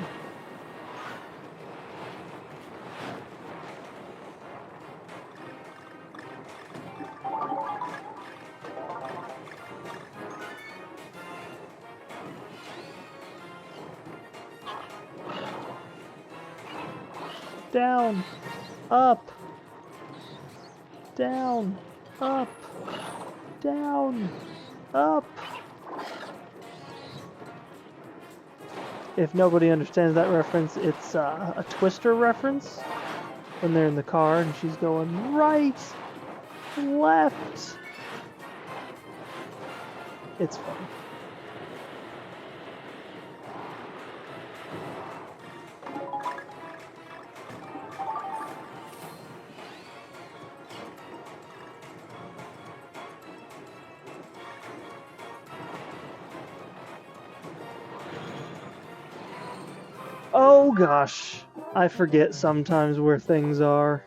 Down, up, down, up, down, up. If nobody understands that reference, it's a Twister reference. When they're in the car and she's going right, left. It's fun. Oh gosh, I forget sometimes where things are.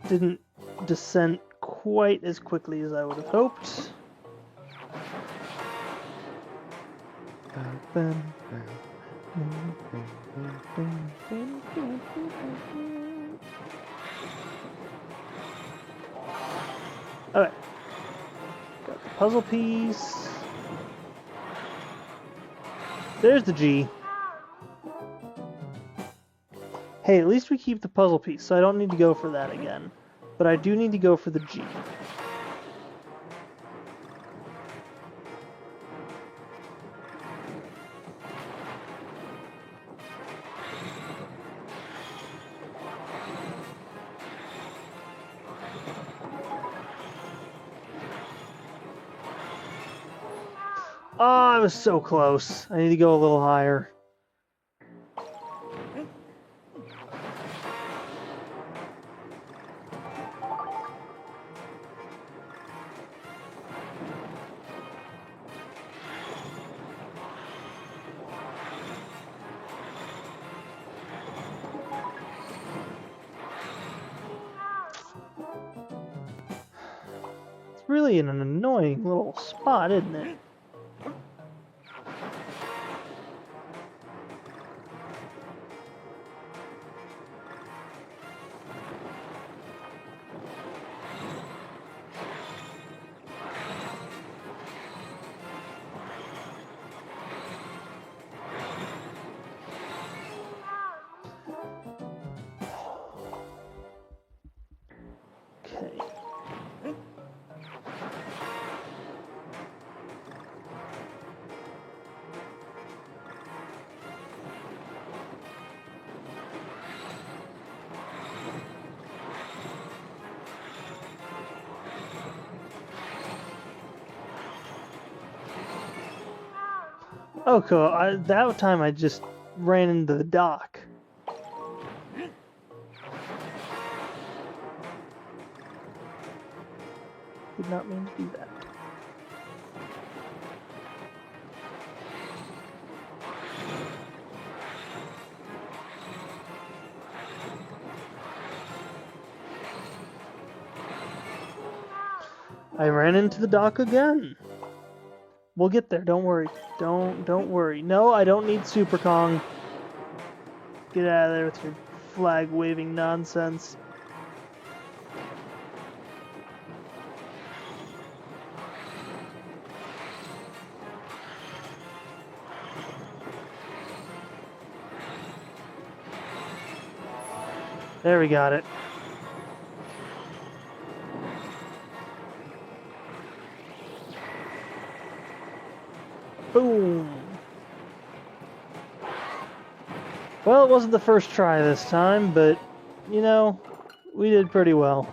Didn't descent quite as quickly as I would have hoped. Alright. Got the puzzle piece. There's the G. Hey, at least we keep the puzzle piece, so I don't need to go for that again. But I do need to go for the G. Oh, I was so close. I need to go a little higher. It's really an annoying little spot, isn't it? Okay. Oh, cool. That time I just ran into the dock. Did not mean to do that. I ran into the dock again. We'll get there. Don't worry. Don't worry. No, I don't need Super Kong. Get out of there with your flag waving nonsense. There, we got it. Boom. Well, it wasn't the first try this time, but, you know, we did pretty well.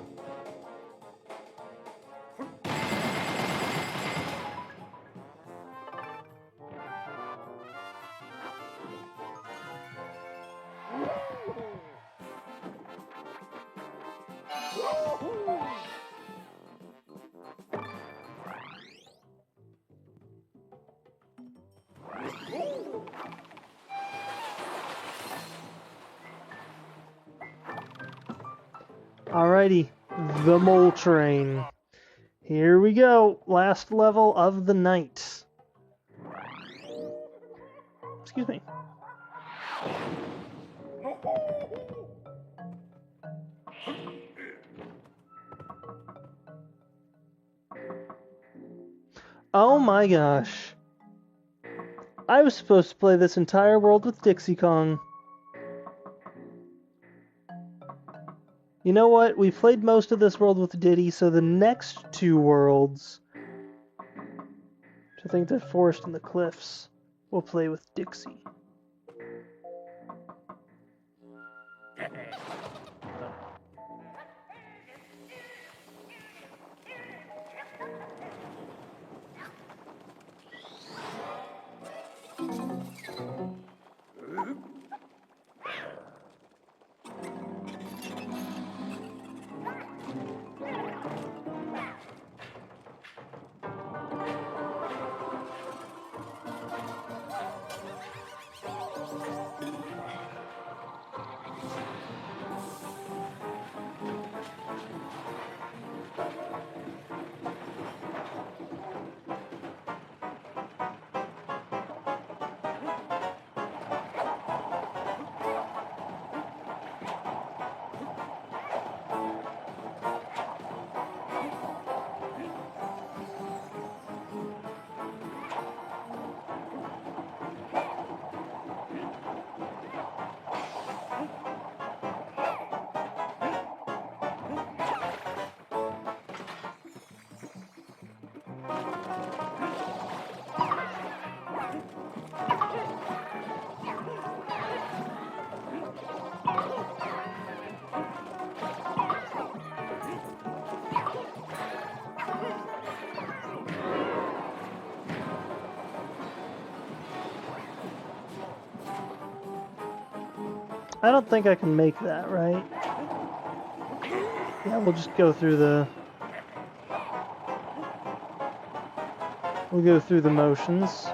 Alrighty, the mole train. Here we go, last level of the night. Excuse me. Oh my gosh. I was supposed to play this entire world with Dixie Kong. You know what? We played most of this world with Diddy, so the next two worlds, which I think the forest and the cliffs, we'll play with Dixie. I don't think I can make that, right? Yeah, we'll just go through the... We'll go through the motions.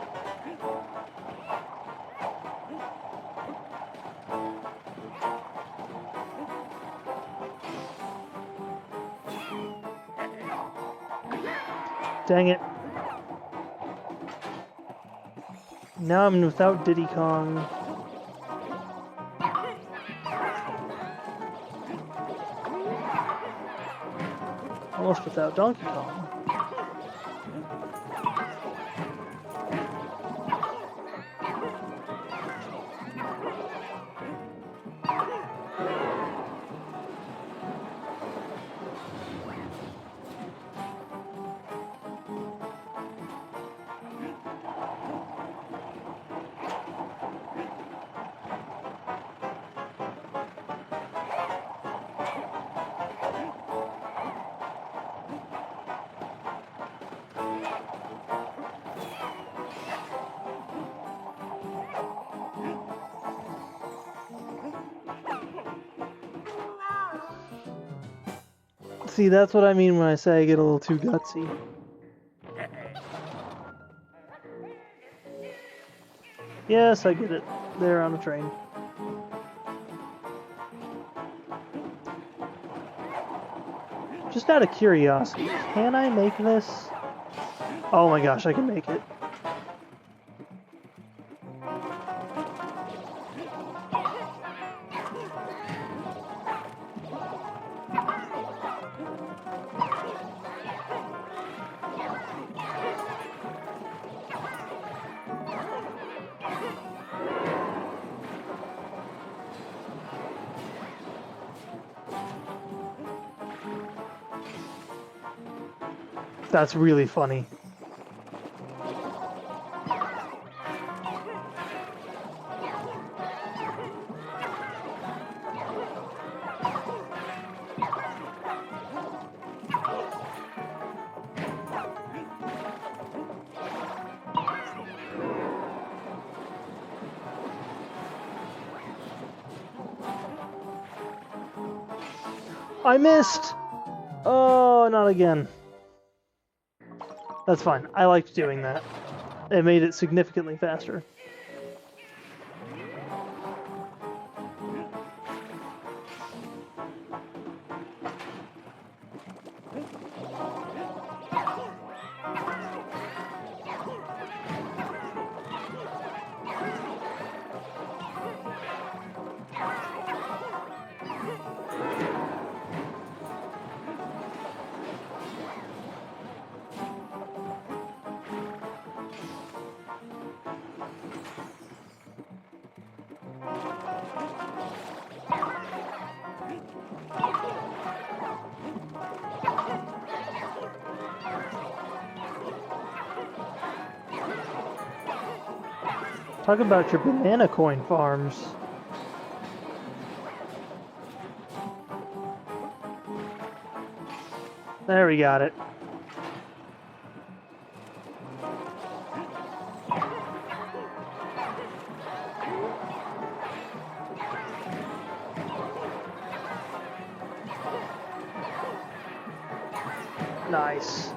Dang it. Now I'm without Diddy Kong. Almost without Donkey Kong. See, that's what I mean when I say I get a little too gutsy. Yes, I get it. They're on a train. Just out of curiosity, can I make this? Oh my gosh, I can make it. That's really funny. I missed! Oh, not again. That's fine. I liked doing that. It made it significantly faster. Talk about your banana coin farms. There, we got it. Nice.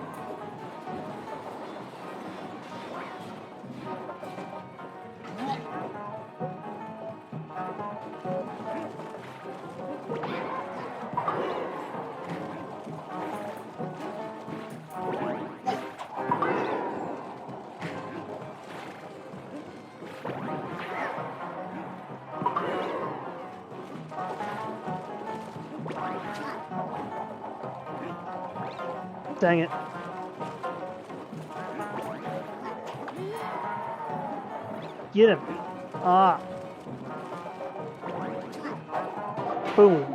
Dang it. Get him. Ah. Boom.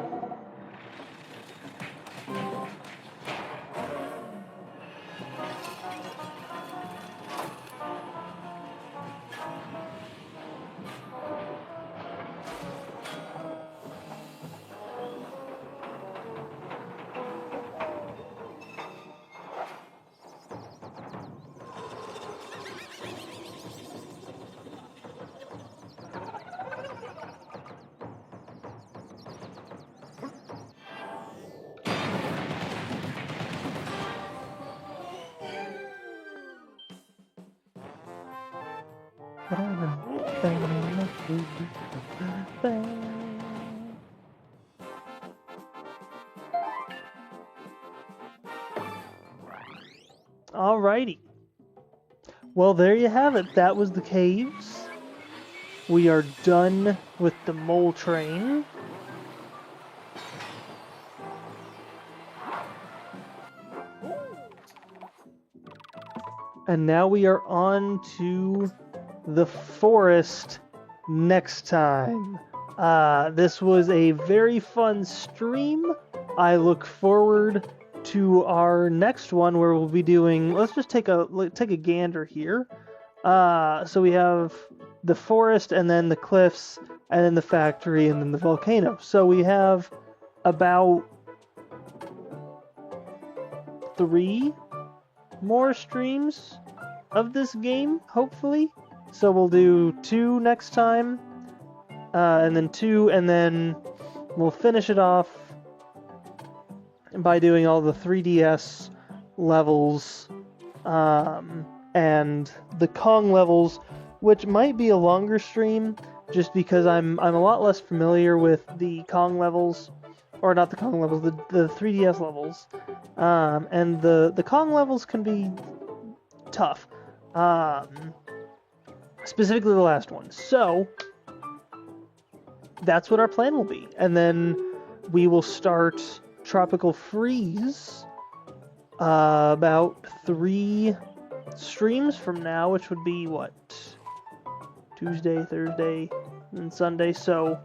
Alrighty. Well, there you have it. That was the caves. We are done with the mole train. And now we are on to the forest next time. This was a very fun stream. I look forward to our next one where we'll be doing, let's just take a gander here. So we have the forest and then the cliffs and then the factory and then the volcano. So we have about 3 more streams of this game, hopefully. So we'll do 2 next time, and then 2, and then we'll finish it off by doing all the 3DS levels and the Kong levels, which might be a longer stream just because I'm a lot less familiar with the Kong levels, or not the Kong levels, the 3DS levels, and the Kong levels can be tough, specifically the last one. So that's what our plan will be, and then we will start Tropical Freeze about 3 streams from now, which would be what, Tuesday, Thursday, and Sunday. So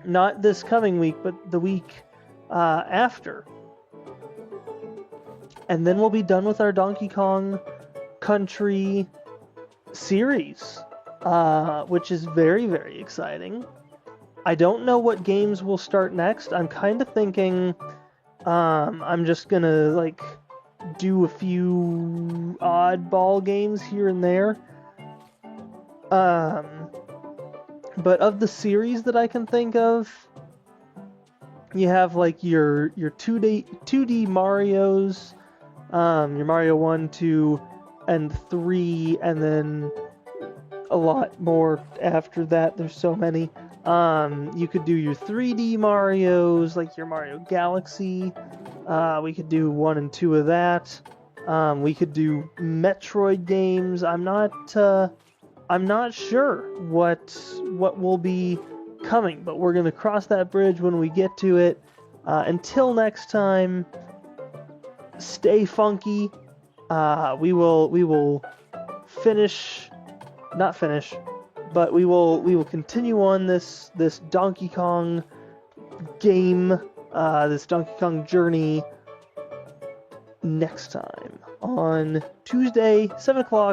not this coming week, but the week after. And then we'll be done with our Donkey Kong Country series, which is very, very exciting. I don't know what games will start next. I'm kind of thinking I'm just gonna like do a few oddball games here and there. But of the series that I can think of, you have like your 2D Marios, your Mario 1, 2, and 3, and then a lot more after that. There's so many. You could do your 3D Marios, like your Mario Galaxy. We could do 1 and 2 of that. We could do Metroid games. I'm not sure what will be coming, but we're gonna cross that bridge when we get to it. Until next time, stay funky. We will not finish, but we will continue on this Donkey Kong game, this Donkey Kong journey next time on Tuesday, 7 o'clock.